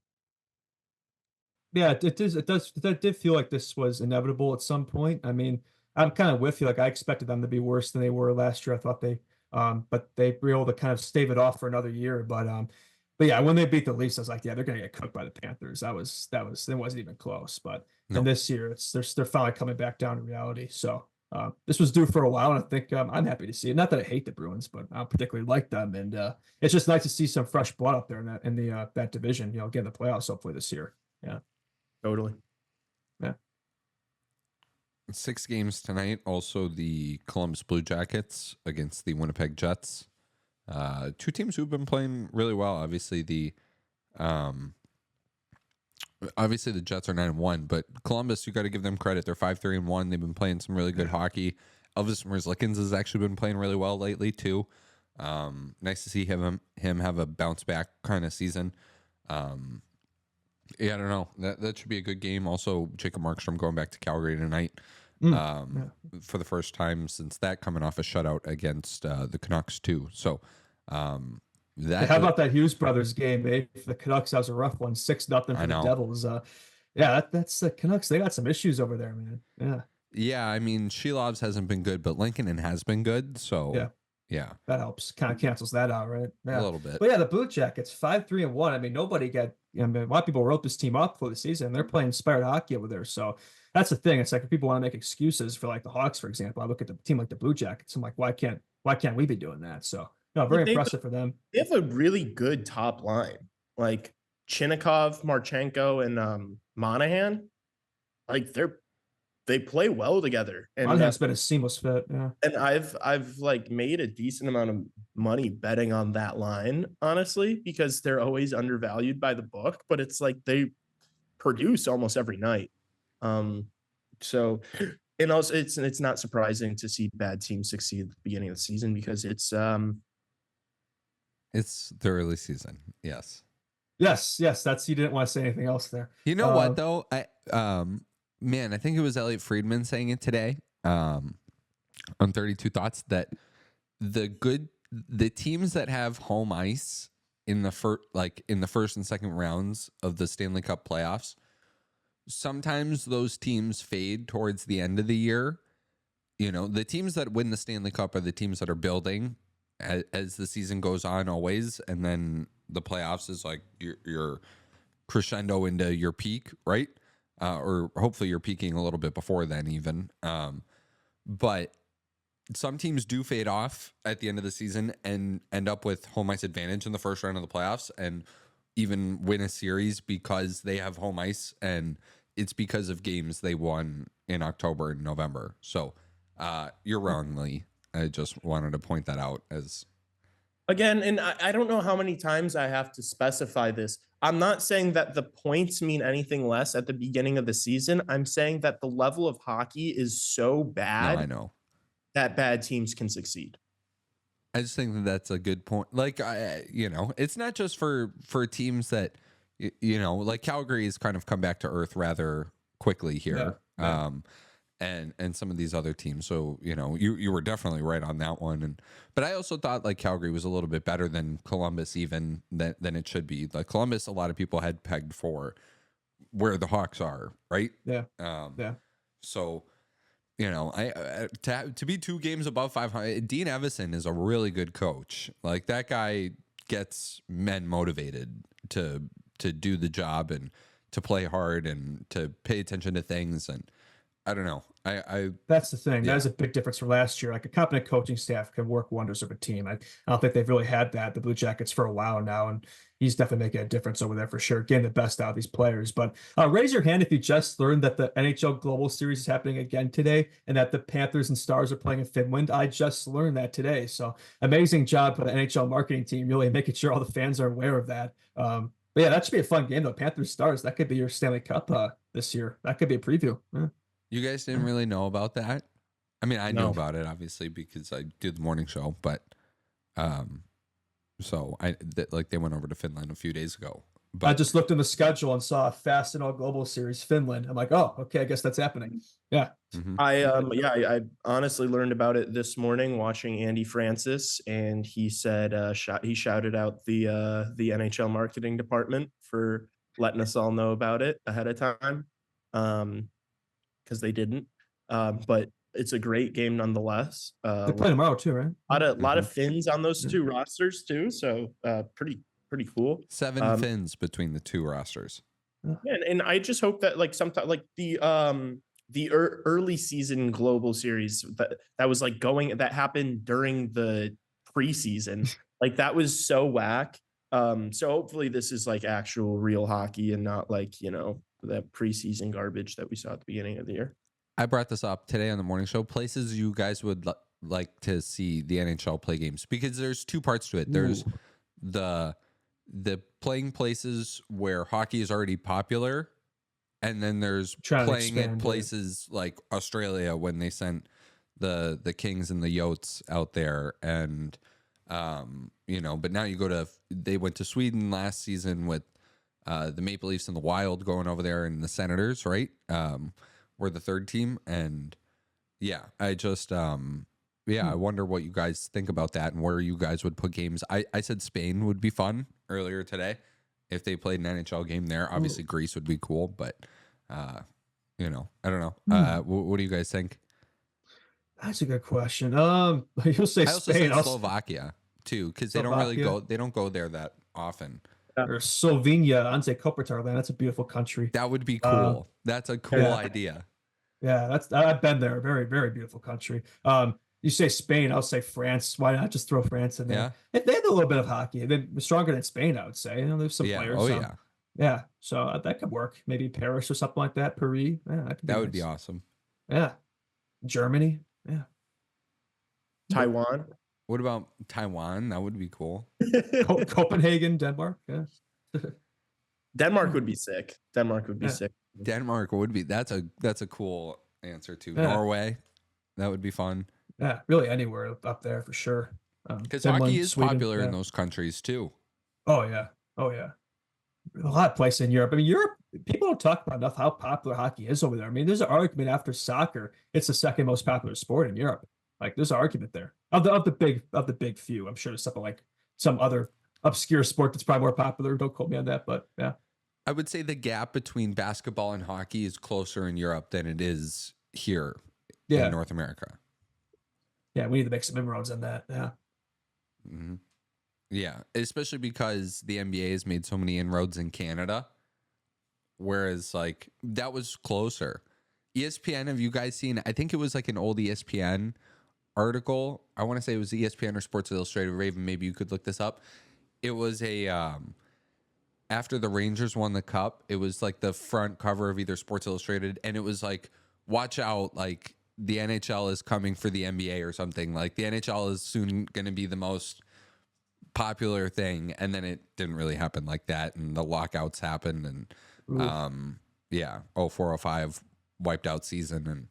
Yeah, it did feel like this was inevitable at some point. I mean, I'm kind of with you. Like I expected them to be worse than they were last year. I thought but they were able to kind of stave it off for another year. But yeah, when they beat the Leafs, I was like, yeah, they're gonna get cooked by the Panthers. It wasn't even close. But and this year, they're finally coming back down to reality. So This was due for a while, and I think I'm happy to see it. Not that I hate the Bruins, but I don't particularly like them, and it's just nice to see some fresh blood up there in that division. Get in the playoffs hopefully this year. Yeah, Totally. yeah. 6 games tonight. Also, the Columbus Blue Jackets against the Winnipeg Jets. 2 teams who've been playing really well. Obviously, the Jets are 9-1, but Columbus, you got to give them credit. They're 5-3-1. They've been playing some really good hockey. Elvis Merzlikins has actually been playing really well lately too. Nice to see him have a bounce back kind of season. Yeah, I don't know. That should be a good game. Also, Jacob Markstrom going back to Calgary tonight for the first time since that, coming off a shutout against the Canucks too. So How about that Hughes brothers game, eh? For the Canucks, that was a rough one, 6-0 for the Devils. Yeah, that's the Canucks. They got some issues over there, man. Yeah. Yeah, I mean, Shelovs hasn't been good, but Lincoln has been good. So yeah, that helps. Kind of cancels that out, right? Yeah. A little bit. But yeah, the Blue Jackets 5-3-1. I mean, a lot of people wrote this team up for the season. They're playing inspired hockey over there. So that's the thing. It's like if people want to make excuses for like the Hawks, for example, I look at the team like the Blue Jackets. I'm like, why can't we be doing that? So no, very impressive for them. They have a really good top line, like Chinnikov, Marchenko, and Monahan. Like they play well together, and Monahan's been a seamless fit. Yeah, and I've like made a decent amount of money betting on that line, honestly, because they're always undervalued by the book, but it's like they produce almost every night. So, and also it's not surprising to see bad teams succeed at the beginning of the season because it's the early season. Yes. That's, you didn't want to say anything else there. You know what though? I think it was Elliot Friedman saying it today on 32 Thoughts that the teams that have home ice in the first and second rounds of the Stanley Cup playoffs, sometimes those teams fade towards the end of the year. The teams that win the Stanley Cup are the teams that are building as the season goes on always, and then the playoffs is like your crescendo into your peak, right? Or hopefully you're peaking a little bit before then even. But some teams do fade off at the end of the season and end up with home ice advantage in the first round of the playoffs and even win a series because they have home ice, and it's because of games they won in October and November. So you're wrong, Lee. I just wanted to point that out as... Again, and I don't know how many times I have to specify this. I'm not saying that the points mean anything less at the beginning of the season. I'm saying that the level of hockey is so bad. No, I know that bad teams can succeed. I just think that that's a good point. Like, it's not just for teams that, like Calgary has kind of come back to earth rather quickly here. Yeah. And some of these other teams. So, you were definitely right on that one. But I also thought like Calgary was a little bit better than Columbus even than it should be. Like Columbus, a lot of people had pegged for where the Hawks are, right? Yeah. So, to be 2 games above 500, Dean Evison is a really good coach. Like that guy gets men motivated to do the job and to play hard and to pay attention to things. And I don't know. That's the thing. Yeah. That is a big difference from last year. Like a competent coaching staff can work wonders of a team. I don't think they've really had that, the Blue Jackets, for a while now, and he's definitely making a difference over there for sure, getting the best out of these players. But raise your hand if you just learned that the NHL Global Series is happening again today and that the Panthers and Stars are playing in Finland. I just learned that today. So amazing job for the NHL marketing team, really making sure all the fans are aware of that. But yeah, that should be a fun game though. Panthers Stars, that could be your Stanley Cup this year. That could be a preview. Yeah. You guys didn't really know about that? I mean, I knew about it obviously because I did the morning show, but so they went over to Finland a few days ago. But I just looked in the schedule and saw Fastenal Global Series Finland. I'm like, oh, okay, I guess that's happening. Yeah. Mm-hmm. I honestly learned about it this morning watching Andy Francis, and he said he shouted out the NHL marketing department for letting us all know about it ahead of time. Because they didn't, but it's a great game nonetheless. They play tomorrow too, right? A lot of Finns on those 2 rosters too, so pretty cool. 7 Finns between the 2 rosters. Yeah, and I just hope that like sometimes like the the early season global series that was like that happened during the preseason. Like that was so whack. So hopefully this is like actual real hockey and not like, the preseason garbage that we saw at the beginning of the year. I brought this up today on the morning show. Places you guys would like to see the NHL play games, because there's two parts to it. There's Ooh. the playing places where hockey is already popular, and then there's Trying to playing at expand it. places like Australia when they sent the Kings and the Yotes out there, and but now they went to Sweden last season with the Maple Leafs and the Wild going over there, and the Senators, right? Were the third team, and I just I wonder what you guys think about that and where you guys would put games. I said Spain would be fun earlier today if they played an NHL game there. Obviously Greece would be cool, but I don't know. What do you guys think? That's a good question. You'll say I also Spain. said Slovakia too, because they don't go there that often. Or Slovenia, Ante Kopitar, that's a beautiful country. That would be cool. That's a cool idea. Yeah, I've been there. Very, very beautiful country. You say Spain, I'll say France. Why not just throw France in there? Yeah. They have a little bit of hockey. They're stronger than Spain, I would say. There's some players. Oh yeah. Yeah. So that could work. Maybe Paris or something like that. Paris. Yeah, that would be awesome. Yeah. Germany. Yeah. Taiwan. What about Taiwan? That would be cool. Copenhagen, Denmark. Yeah. Denmark would be sick. Denmark would be sick. Denmark would be. That's a cool answer too. Yeah. Norway, that would be fun. Yeah, really anywhere up there for sure. Because hockey is Sweden, popular in those countries too. Oh yeah. A lot of places in Europe. I mean, Europe, people don't talk about enough how popular hockey is over there. I mean, there's an argument after soccer, it's the second most popular sport in Europe. Like, there's an argument there of the big few. I'm sure there's something like some other obscure sport that's probably more popular. Don't quote me on that, but yeah. I would say the gap between basketball and hockey is closer in Europe than it is here in North America. Yeah, we need to make some inroads on that. Yeah. Mm-hmm. Yeah, especially because the NBA has made so many inroads in Canada, whereas like that was closer. ESPN, have you guys seen? I think it was like an old ESPN article. I want to say it was ESPN or Sports Illustrated. Raven, maybe you could look this up. It was after the Rangers won the cup, it was like the front cover of either Sports Illustrated, and it was like, watch out, like the NHL is coming for the NBA or something. Like the NHL is soon going to be the most popular thing, and then it didn't really happen like that, and the lockouts happened, and 0405 wiped out season and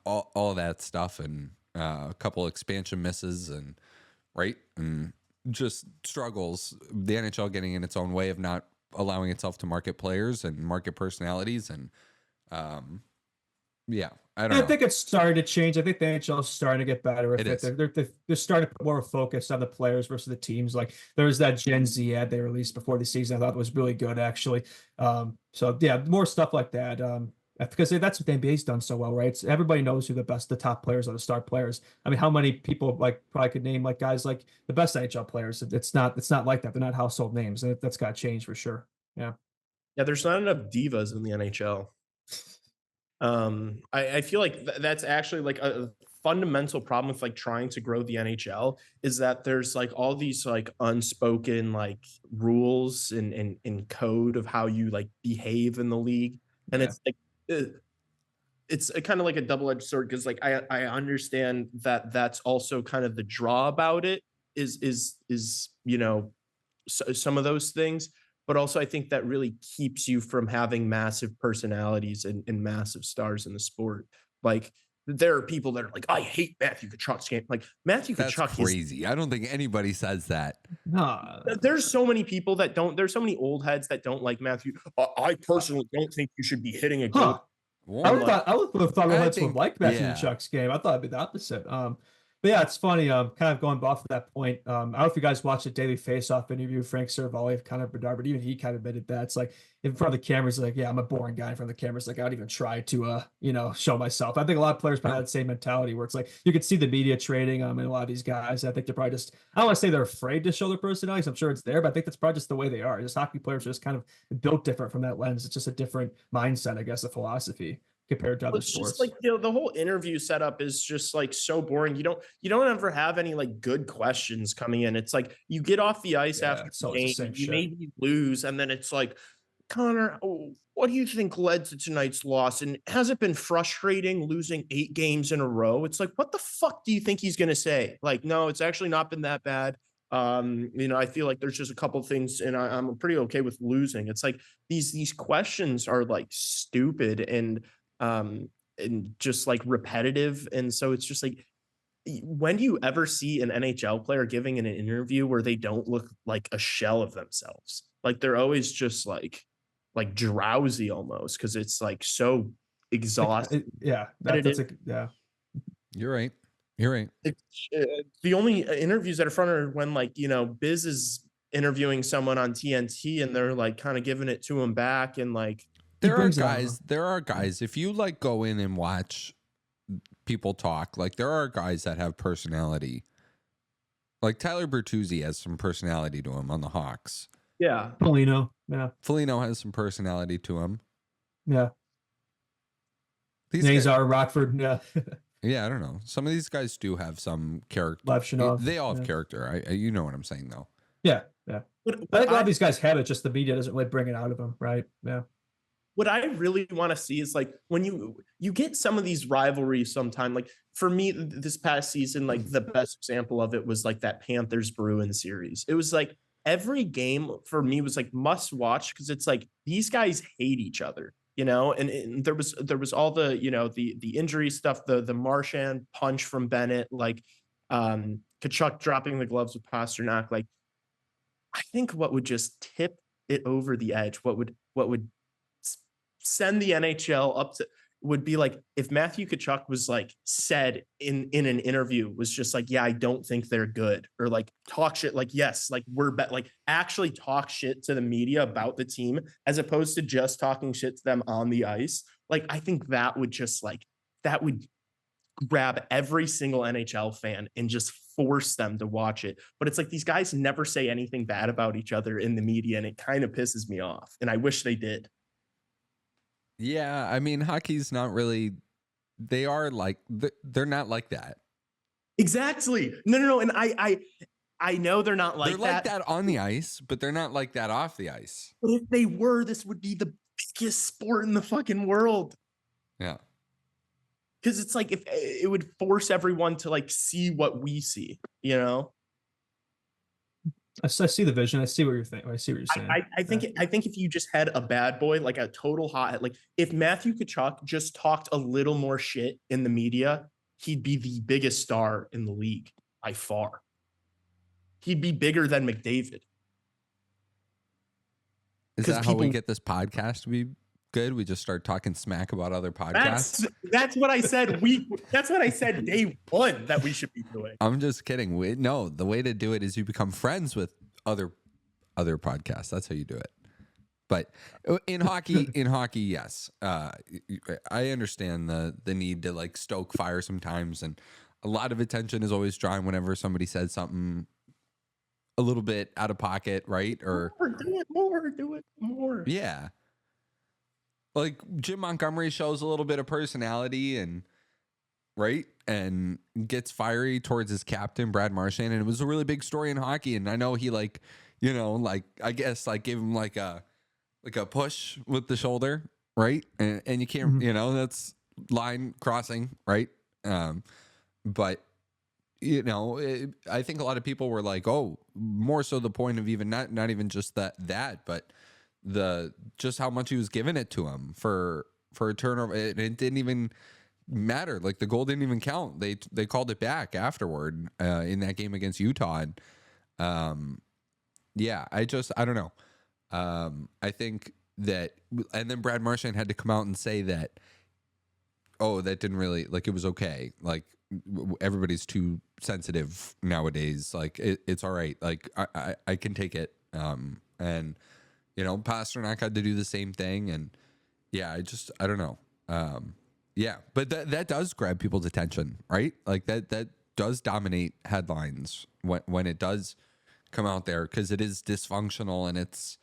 all that stuff, and a couple expansion misses, and just struggles. The NHL getting in its own way of not allowing itself to market players and market personalities, and I don't know. I think it's starting to change. I think the NHL is starting to get better with it. They're starting to put more focus on the players versus the teams. Like there was that Gen Z ad they released before the season. I thought was really good, actually. So yeah, more stuff like that. Because that's what the NBA's done so well, right? So everybody knows who the top players are, the star players. I mean, how many people like probably could name like guys like the best NHL players? It's not like that. They're not household names, and that's got to change for sure. Yeah. Yeah, there's not enough divas in the NHL. I feel like that's actually like a fundamental problem with like trying to grow the NHL is that there's like all these like unspoken like rules and code of how you like behave in the league, and it's like it's kind of like a double-edged sword because like I understand that that's also kind of the draw about it is some of those things. But also, I think that really keeps you from having massive personalities and massive stars in the sport. Like, there are people that are like, I hate Matthew Tkachuk's game. Like, Matthew Tkachuk That's crazy. I don't think anybody says that. No. There's so many people that don't. There's so many old heads that don't like Matthew. I personally don't think you should be hitting a goal. I would have thought old heads would like Matthew Tkachuk's game. I thought it'd be the opposite. But yeah, it's funny. Kind of going off of that point. I don't know if you guys watched the Daily Face-Off interview, Frank Seravalli, Connor Bedard, but even he kind of admitted that. It's like in front of the cameras, like, yeah, I'm a boring guy in front of the cameras. Like, I don't even try to, show myself. I think a lot of players probably have the same mentality where it's like you can see the media trading and a lot of these guys. I think they're probably just, I don't want to say they're afraid to show their personalities. I'm sure it's there, but I think that's probably just the way they are. Just hockey players are just kind of built different from that lens. It's just a different mindset, I guess, a philosophy. compared to Well, other it's just sports. like, the whole interview setup is just like so boring. You don't ever have any like good questions coming in. It's like you get off the ice Yeah, after it's the always the game, same you shit. maybe lose, and then it's like, Connor, what do you think led to tonight's loss? And has it been frustrating losing 8 games in a row? It's like, what the fuck do you think he's gonna say? Like, no, it's actually not been that bad. I feel like there's just a couple things, and I'm pretty okay with losing. It's like these questions are like stupid um and just like repetitive. And so it's just like, when do you ever see an NHL player giving an interview where they don't look like a shell of themselves? Like they're always just like drowsy almost, because it's like so exhausting. Yeah, that's Repetitive. a yeah. You're right. You're right. The only interviews that are fun are when like Biz is interviewing someone on TNT and they're like kind of giving it to him back, and like He There are brings it on. guys. There are guys. If you like go in and watch people talk, like there are guys that have personality. Like Tyler Bertuzzi has some personality to him on the Hawks. yeah. Polino. Yeah. Foligno has some personality to him. Yeah. These guys, Nazar, Rockford. Yeah. yeah, I don't know. Some of these guys do have some character. Levshinov. They all have Yeah. character. You know what I'm saying, though. Yeah. Yeah. What, I what think a lot I of these guys have it, just the media doesn't really bring it out of them, right? Yeah. what I really want to see is like when you get some of these rivalries sometime. Like for me, this past season, like the best example of it was like that Panthers Bruins series. It was like every game for me was like must watch, because it's like these guys hate each other, and there was all the the injury stuff, the Marchand punch from Bennett, like Kachuk dropping the gloves with Pasternak. Like I think what would just tip it over the edge, what would send the NHL up to, would be like if Matthew Kachuk was like said in an interview, was just like, yeah, I don't think they're good, or like talk shit, like, yes, like like actually talk shit to the media about the team, as opposed to just talking shit to them on the ice. Like I think that would just like that would grab every single NHL fan and just force them to watch it. But it's like these guys never say anything bad about each other in the media, and it kind of pisses me off. And I wish they did. Yeah, I mean, hockey's not really. They are like they're not like that. Exactly. No. And I know they're not like they're like that on the ice, but they're not like that off the ice. But if they were, this would be the biggest sport in the fucking world. Yeah. Because it's like if it would force everyone to like see what we see, I see the vision. I see what you're thinking. I see what you're saying. I think if you just had a bad boy, like a total hothead, like if Matthew Tkachuk just talked a little more shit in the media, he'd be the biggest star in the league by far. He'd be bigger than McDavid. Is that how we get this podcast to be good? We just start talking smack about other podcasts. That's what I said. That's what I said day one that we should be doing. I'm just kidding. No, the way to do it is you become friends with other podcasts. That's how you do it. But in hockey, yes, I understand the need to like stoke fire sometimes, and a lot of attention is always drawn whenever somebody says something a little bit out of pocket, right? Or do it more. Yeah. Like Jim Montgomery shows a little bit of personality and gets fiery towards his captain, Brad Marchand. And it was a really big story in hockey. And I know he I guess gave him like a push with the shoulder. Right. And you can't, that's line crossing. Right. But I think a lot of people were like, oh, more so the point of even not even just that, but just how much he was giving it to him for a turnover. It didn't even matter. Like the goal didn't even count. They called it back afterward in that game against Utah. And I don't know. I think that, and then Brad Marchand had to come out and say that, oh, that didn't really, like, it was okay. Like everybody's too sensitive nowadays. Like it's all right. Like I can take it. And Pasternak had to do the same thing. And yeah, I don't know. Yeah, but that does grab people's attention, right? Like that does dominate headlines when it does come out there, because it is dysfunctional and it's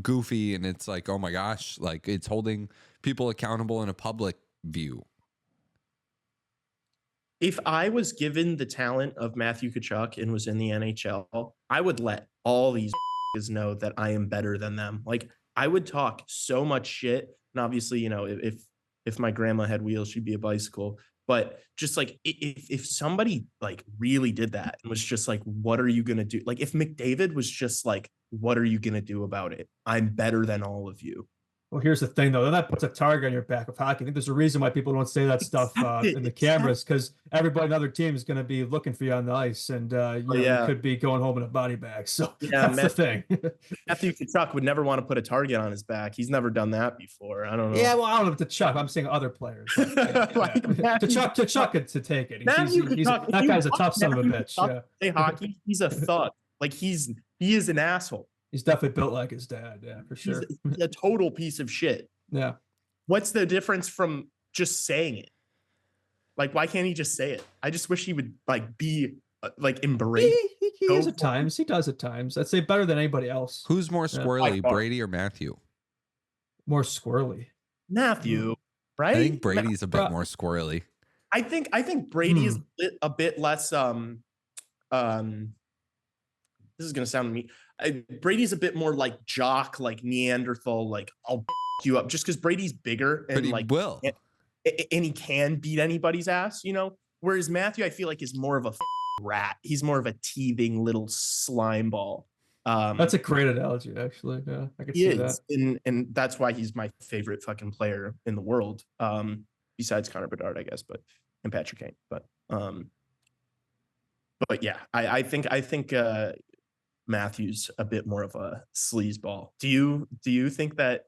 goofy, and it's like, oh my gosh, like it's holding people accountable in a public view. If I was given the talent of Matthew Tkachuk and was in the NHL, I would let all these know that I am better than them. Like I would talk so much shit. And obviously, you know, if my grandma had wheels, she'd be a bicycle. But just like if somebody like really did that and was just like, what are you gonna do? Like if McDavid was just like, what are you gonna do about it? I'm better than all of you. Well, here's the thing, though. Then that puts a target on your back of hockey. I think there's a reason why people don't say that stuff in the cameras, because everybody on the other team is going to be looking for you on the ice, and you could be going home in a body bag. So that's the thing. Matthew Tkachuk would never want to put a target on his back. He's never done that before. I don't know. Yeah, well, I don't know if Tkachuk. I'm saying other players. Tkachuk to take it. That guy's a tough son of a bitch. Yeah. Play hockey. He's a thug. Like he is an asshole. He's definitely built like his dad. Yeah, for sure. He's a total piece of shit. Yeah. What's the difference from just saying it? Like, why can't he just say it? I just wish he would like be like embrace. He is at times. He does at times. I'd say better than anybody else. Who's more squirrely, Brady or Matthew? More squirrely. Matthew, right? I think Brady's a bit more squirrely. I think Brady is a bit less this is gonna sound mean. Brady's a bit more like jock, like Neanderthal, like I'll you up just because Brady's bigger and but he like will. And he can beat anybody's ass, you know. Whereas Matthew, I feel like is more of a rat. He's more of a teething little slime ball. That's a great analogy, actually. Yeah, I can see that. And that's why he's my favorite fucking player in the world. Besides Connor Bedard, I guess, and Patrick Kane. But yeah, I think Matthew's a bit more of a sleazeball. Do you think that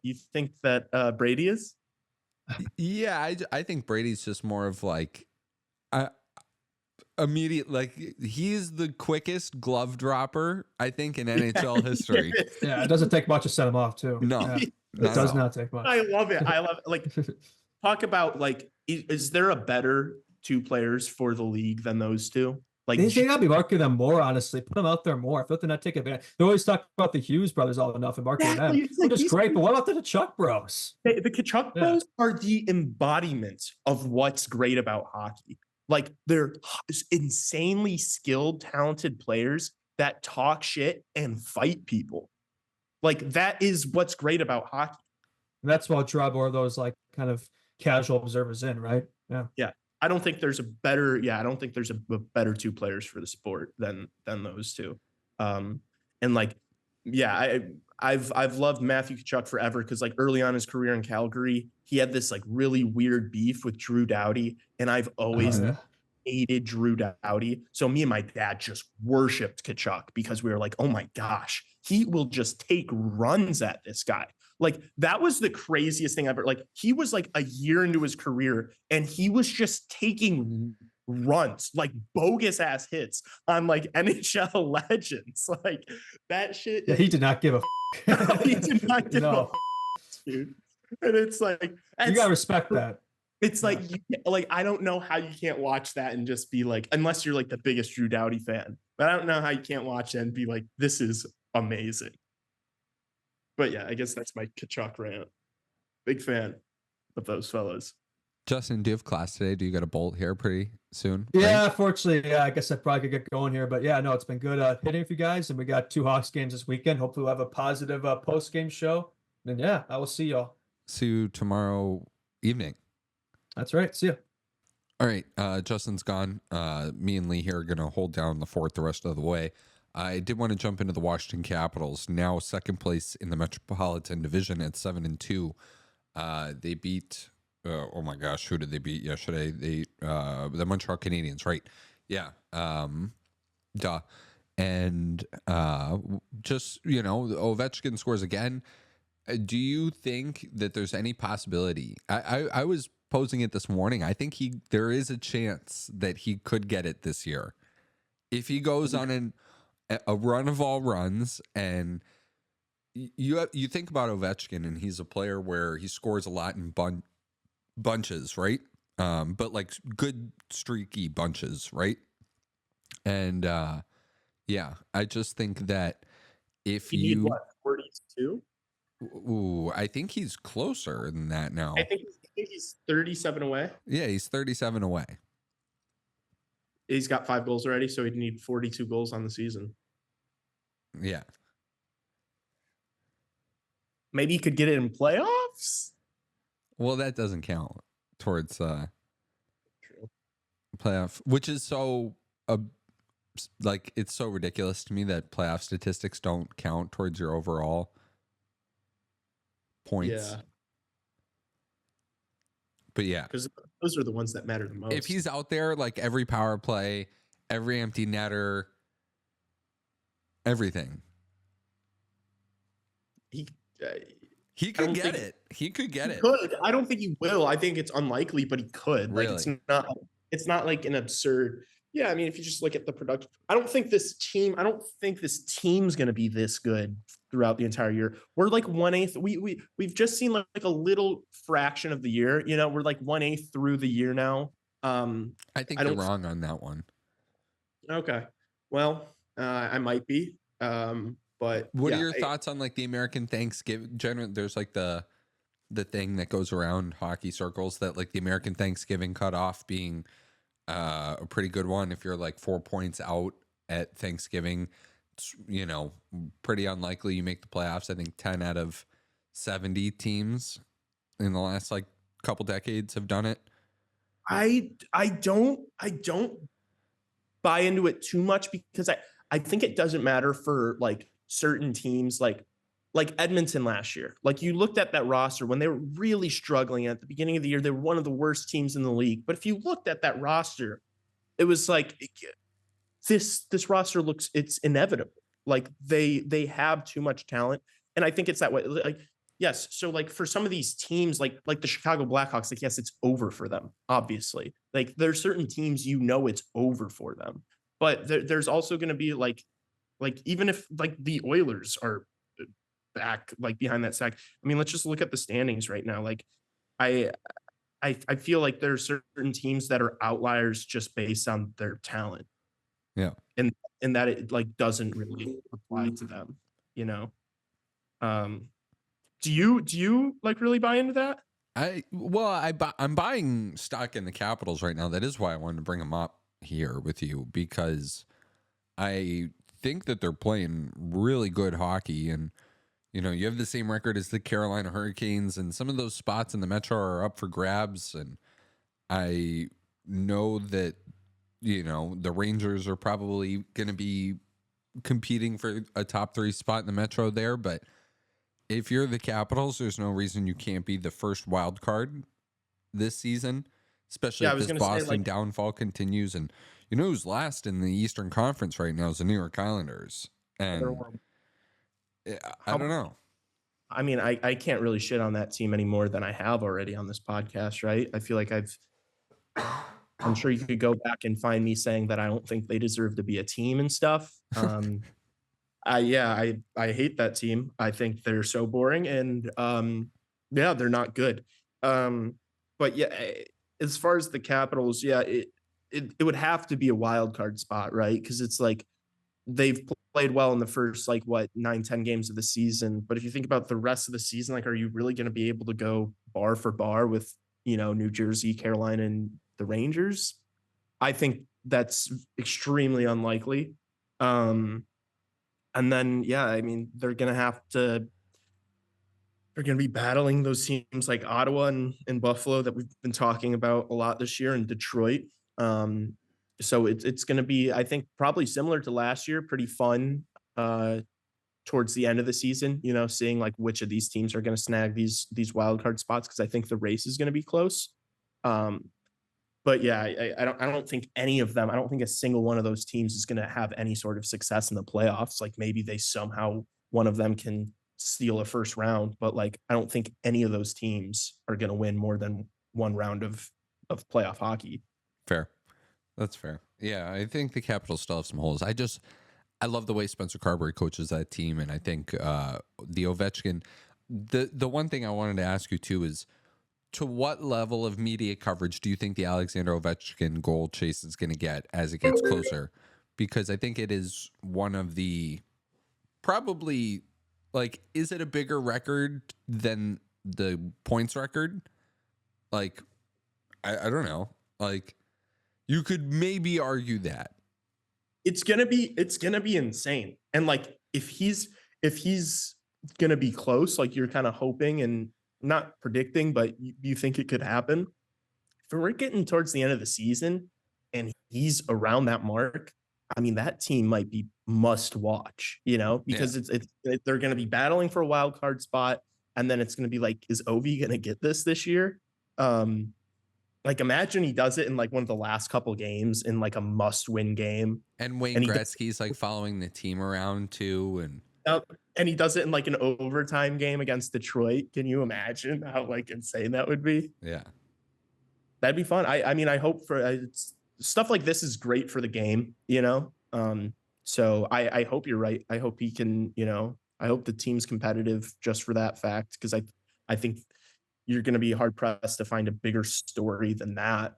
Brady is? Yeah, I think Brady's just more of like immediate, like he's the quickest glove dropper I think in NHL history. Yeah, it doesn't take much to set him off too. No, yeah. It does not take much. I love it. Like talk about like is there a better two players for the league than those two? Like they gotta be marketing them more, honestly. Put them out there more. I feel like they're not taking advantage. They always talk about the Hughes brothers all enough and marketing them. Which is great, but what about the Tkachuk bros? The Tkachuk bros are the embodiment of what's great about hockey. Like they're insanely skilled, talented players that talk shit and fight people. Like that is what's great about hockey. And that's why draw more of those like kind of casual observers in, right? Yeah. Yeah. I don't think there's a better better two players for the sport than those two. And like, yeah, I've loved Matthew Tkachuk forever because like early on in his career in Calgary, he had this like really weird beef with Drew Doughty, and I've always hated Drew Doughty. So me and my dad just worshipped Tkachuk because we were like, oh my gosh, he will just take runs at this guy. Like that was the craziest thing ever. Like he was like a year into his career and he was just taking runs, like bogus ass hits on like NHL legends. Like that shit. Yeah, he did not give a no, he did not give a dude. And it's like you gotta respect that. It's like I don't know how you can't watch that and just be like, unless you're like the biggest Drew Doughty fan, but I don't know how you can't watch that and be like, this is amazing. But yeah, I guess that's my Tkachuk rant. Big fan of those fellas. Justin, do you have class today? Do you got a bolt here pretty soon? Yeah, fortunately, I guess I probably could get going here. But yeah, no, it's been good hitting with you guys. And we got 2 Hawks games this weekend. Hopefully we'll have a positive post-game show. And yeah, I will see y'all. See you tomorrow evening. That's right. See ya. All right. Justin's gone. Me and Lee here are going to hold down the fort the rest of the way. I did want to jump into the Washington Capitals, now second place in the Metropolitan Division at 7-2. They beat, oh my gosh, who did they beat yesterday? The Montreal Canadiens, right? Yeah. Duh. And just, you know, Ovechkin scores again. Do you think that there's any possibility? I was posing it this morning. I think there is a chance that he could get it this year. If he goes on a run of all runs, and you think about Ovechkin, and he's a player where he scores a lot in bunches, right? But like good streaky bunches, right? And yeah, I just think that if you need what, 42? Ooh, I think he's closer than that I now. think he's 37 away. Yeah, he's 37 away. He's got 5 goals already, so he'd need 42 goals on the season. Yeah. Maybe he could get it in playoffs. Well, that doesn't count towards True. playoff, which is so like it's so ridiculous to me that playoff statistics don't count towards your overall points. Yeah, But yeah, because those are the ones that matter the most. if he's out there like every power play, every empty netter, everything, he could get it. He could get it. could. I don't think he will. I think it's unlikely, but he could. Like Really? it's not like an absurd. Yeah, I mean, if you just look at the production, I don't think this team's going to be this good throughout the entire year. We're like 1/8. We've just seen like a little fraction of the year. You know, we're like 1/8 through the year now. I think you're wrong on that one. Okay. Well, I might be. But what are your thoughts on like the American Thanksgiving? Generally, there's like the thing that goes around hockey circles that like the American Thanksgiving cutoff being a pretty good one. If you're like 4 points out at Thanksgiving, it's, you know, pretty unlikely you make the playoffs. I think 10 out of 70 teams in the last like couple decades have done it. I don't buy into it too much because I think it doesn't matter for like certain teams like Edmonton last year. Like you looked at that roster when they were really struggling at the beginning of the year, they were one of the worst teams in the league. But if you looked at that roster, it was like this roster it's inevitable. Like they have too much talent. And I think it's that way. Like, yes. So like for some of these teams, like the Chicago Blackhawks, like, yes, it's over for them, obviously. Like there's certain teams, you know, it's over for them. But there's also going to be like even if like the Oilers are back like behind that sack. I mean, let's just look at the standings right now. Like I I feel like there's certain teams that are outliers just based on their talent. Yeah. And that it like doesn't really apply to them, you know. Do you like really buy into that? I'm buying stock in the Capitals right now. That is why I wanted to bring them up here with you, because I think that they're playing really good hockey. And you know, you have the same record as the Carolina Hurricanes, and some of those spots in the Metro are up for grabs. And I know that, you know, the Rangers are probably going to be competing for a top 3 spot in the Metro there. But if you're the Capitals, there's no reason you can't be the first wild card this season, especially if this Boston downfall continues. And you know who's last in the Eastern Conference right now is the New York Islanders. And I don't know. I mean, I can't really shit on that team any more than I have already on this podcast, right? I feel like I'm sure you could go back and find me saying that I don't think they deserve to be a team and stuff. I hate that team. I think they're so boring and yeah, they're not good. But yeah, as far as the Capitals, yeah, it would have to be a wild card spot, right? Because it's like they've played well in the first 9-10 games of the season. But if you think about the rest of the season, like, are you really going to be able to go bar for bar with, you know, New Jersey, Carolina, and the Rangers? I think that's extremely unlikely. And then, yeah, I mean, they're going to be battling those teams like Ottawa and Buffalo that we've been talking about a lot this year, and Detroit. So it's going to be, I think, probably similar to last year, pretty fun towards the end of the season, you know, seeing like which of these teams are going to snag these wild card spots, because I think the race is going to be close. But yeah, I don't think any of them, I don't think a single one of those teams is going to have any sort of success in the playoffs. Like maybe they somehow, one of them can steal a first round, but like I don't think any of those teams are going to win more than one round of playoff hockey. Fair. That's fair. Yeah, I think the Capitals still have some holes. I love the way Spencer Carberry coaches that team, and I think the Ovechkin. The one thing I wanted to ask you too is, to what level of media coverage do you think the Alexander Ovechkin goal chase is going to get as it gets closer? Because I think it is one of the probably Like, is it a bigger record than the points record? Like, I don't know. Like, you could maybe argue that. It's gonna be insane. And like if he's gonna be close, like you're kind of hoping and not predicting, but you think it could happen. If we're getting towards the end of the season and he's around that mark, I mean that team might be must watch, Yeah. because they're gonna be battling for a wild card spot, and then it's gonna be like, is Ovi gonna get this year? Um, like imagine he does it in like one of the last couple games in like a must-win game, And Wayne and he Gretzky's like following the team around too. And and he does it in like an overtime game against Detroit. Can you imagine how like insane that would be? yeah. That'd be fun. I mean, I hope for stuff like this is great for the game. So I hope you're right. I hope he can. I hope the team's competitive just for that fact, because I think you're going to be hard pressed to find a bigger story than that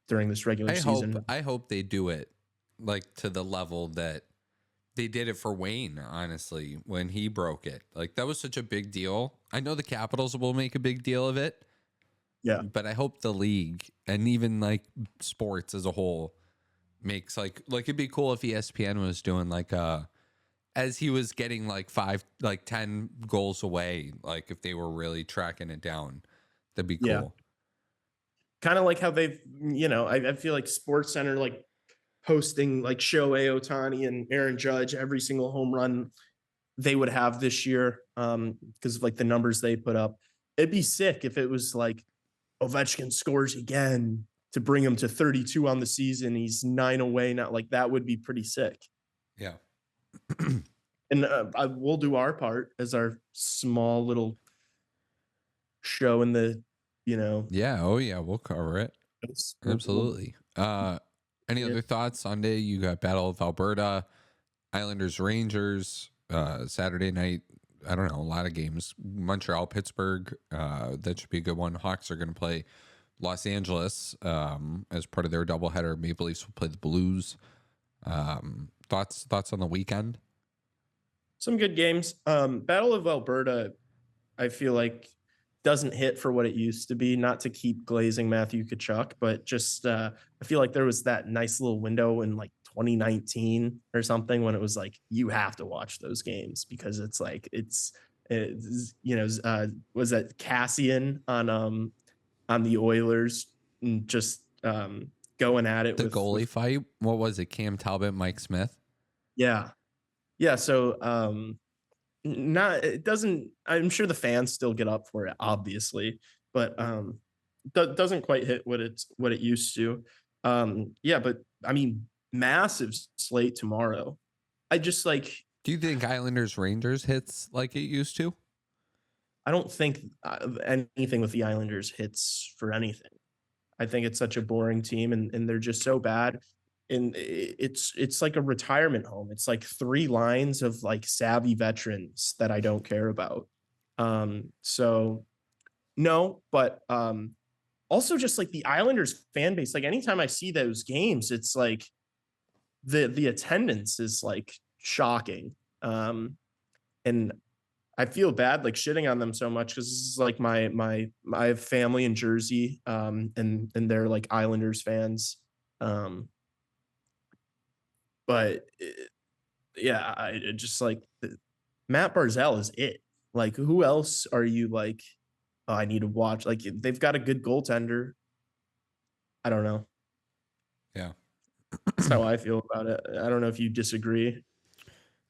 during this regular season. I hope they do it like to the level that they did it for Wayne, honestly, when he broke it. Like, that was such a big deal. I know the Capitals will make a big deal of it. Yeah. But I hope the league and even like sports as a whole makes like it'd be cool if ESPN was doing like as he was getting like 10 goals away, like if they were really tracking it down, that'd be cool. Yeah. Kind of like how they've, I feel like Sports Center, like posting like Shohei Ohtani and Aaron Judge every single home run they would have this year, because of like the numbers they put up. It'd be sick if it was like Ovechkin scores again to bring him to 32 on the season. He's 9 away now. Like that would be pretty sick. Yeah. And we'll do our part as our small little show in the, Yeah. Oh yeah. We'll cover it. Absolutely. Any other thoughts? Sunday, you got Battle of Alberta, Islanders, Rangers, Saturday night. I don't know, a lot of games. Montreal, Pittsburgh. That should be a good one. Hawks are going to play Los Angeles as part of their doubleheader. Maple Leafs will play the Blues. Thoughts on the weekend? Some good games. Battle of Alberta, I feel like doesn't hit for what it used to be. Not to keep glazing Matthew Tkachuk, but just I feel like there was that nice little window in like 2019 or something when it was like you have to watch those games because it's like it's was that Cassian on the Oilers and just going at it the with goalie fight. What was it? Cam Talbot, Mike Smith. Yeah. So it doesn't. I'm sure the fans still get up for it, obviously, but doesn't quite hit what it used to. But I mean, massive slate tomorrow. I just like. Do you think Islanders Rangers hits like it used to? I don't think anything with the Islanders hits for anything. I think it's such a boring team, and they're just so bad. And it's like a retirement home. It's like 3 lines of like savvy veterans that I don't care about. So no, but also just like the Islanders fan base, like anytime I see those games, it's like the attendance is like shocking. And I feel bad like shitting on them so much because this is like my I have family in Jersey, and they're like Islanders fans. But I just like Matt Barzal is it. Like, who else are you like? Oh, I need to watch. Like, they've got a good goaltender. I don't know. Yeah, that's how I feel about it. I don't know if you disagree.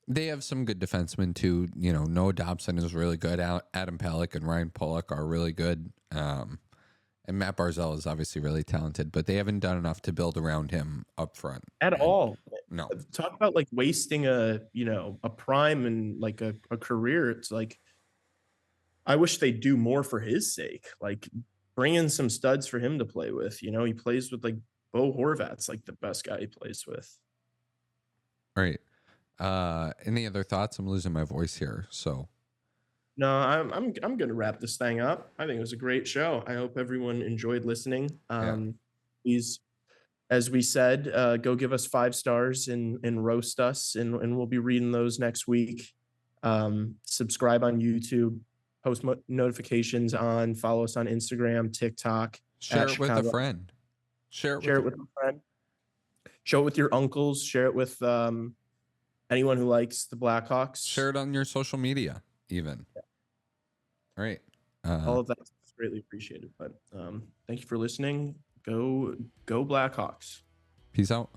They have some good defensemen too. Noah Dobson is really good. Adam Pelech and Ryan Pulock are really good. And Matt Barzal is obviously really talented, but they haven't done enough to build around him up front. All. No. Talk about like wasting a prime and like a career. It's like, I wish they'd do more for his sake. Like bring in some studs for him to play with. He plays with like Bo Horvat's like the best guy he plays with. All right. Any other thoughts? I'm losing my voice here. So no, I'm gonna wrap this thing up. I think it was a great show. I hope everyone enjoyed listening. Please, as we said, go give us 5 stars and roast us, and we'll be reading those next week. Subscribe on YouTube, post notifications on, follow us on Instagram, TikTok, Share it with a Chicago. friend. Share it with a friend. Show it with your uncles. Share it with anyone who likes the Blackhawks. Share it on your social media, even. Yeah. All right. All of that's greatly appreciated. But thank you for listening. Go Blackhawks. Peace out.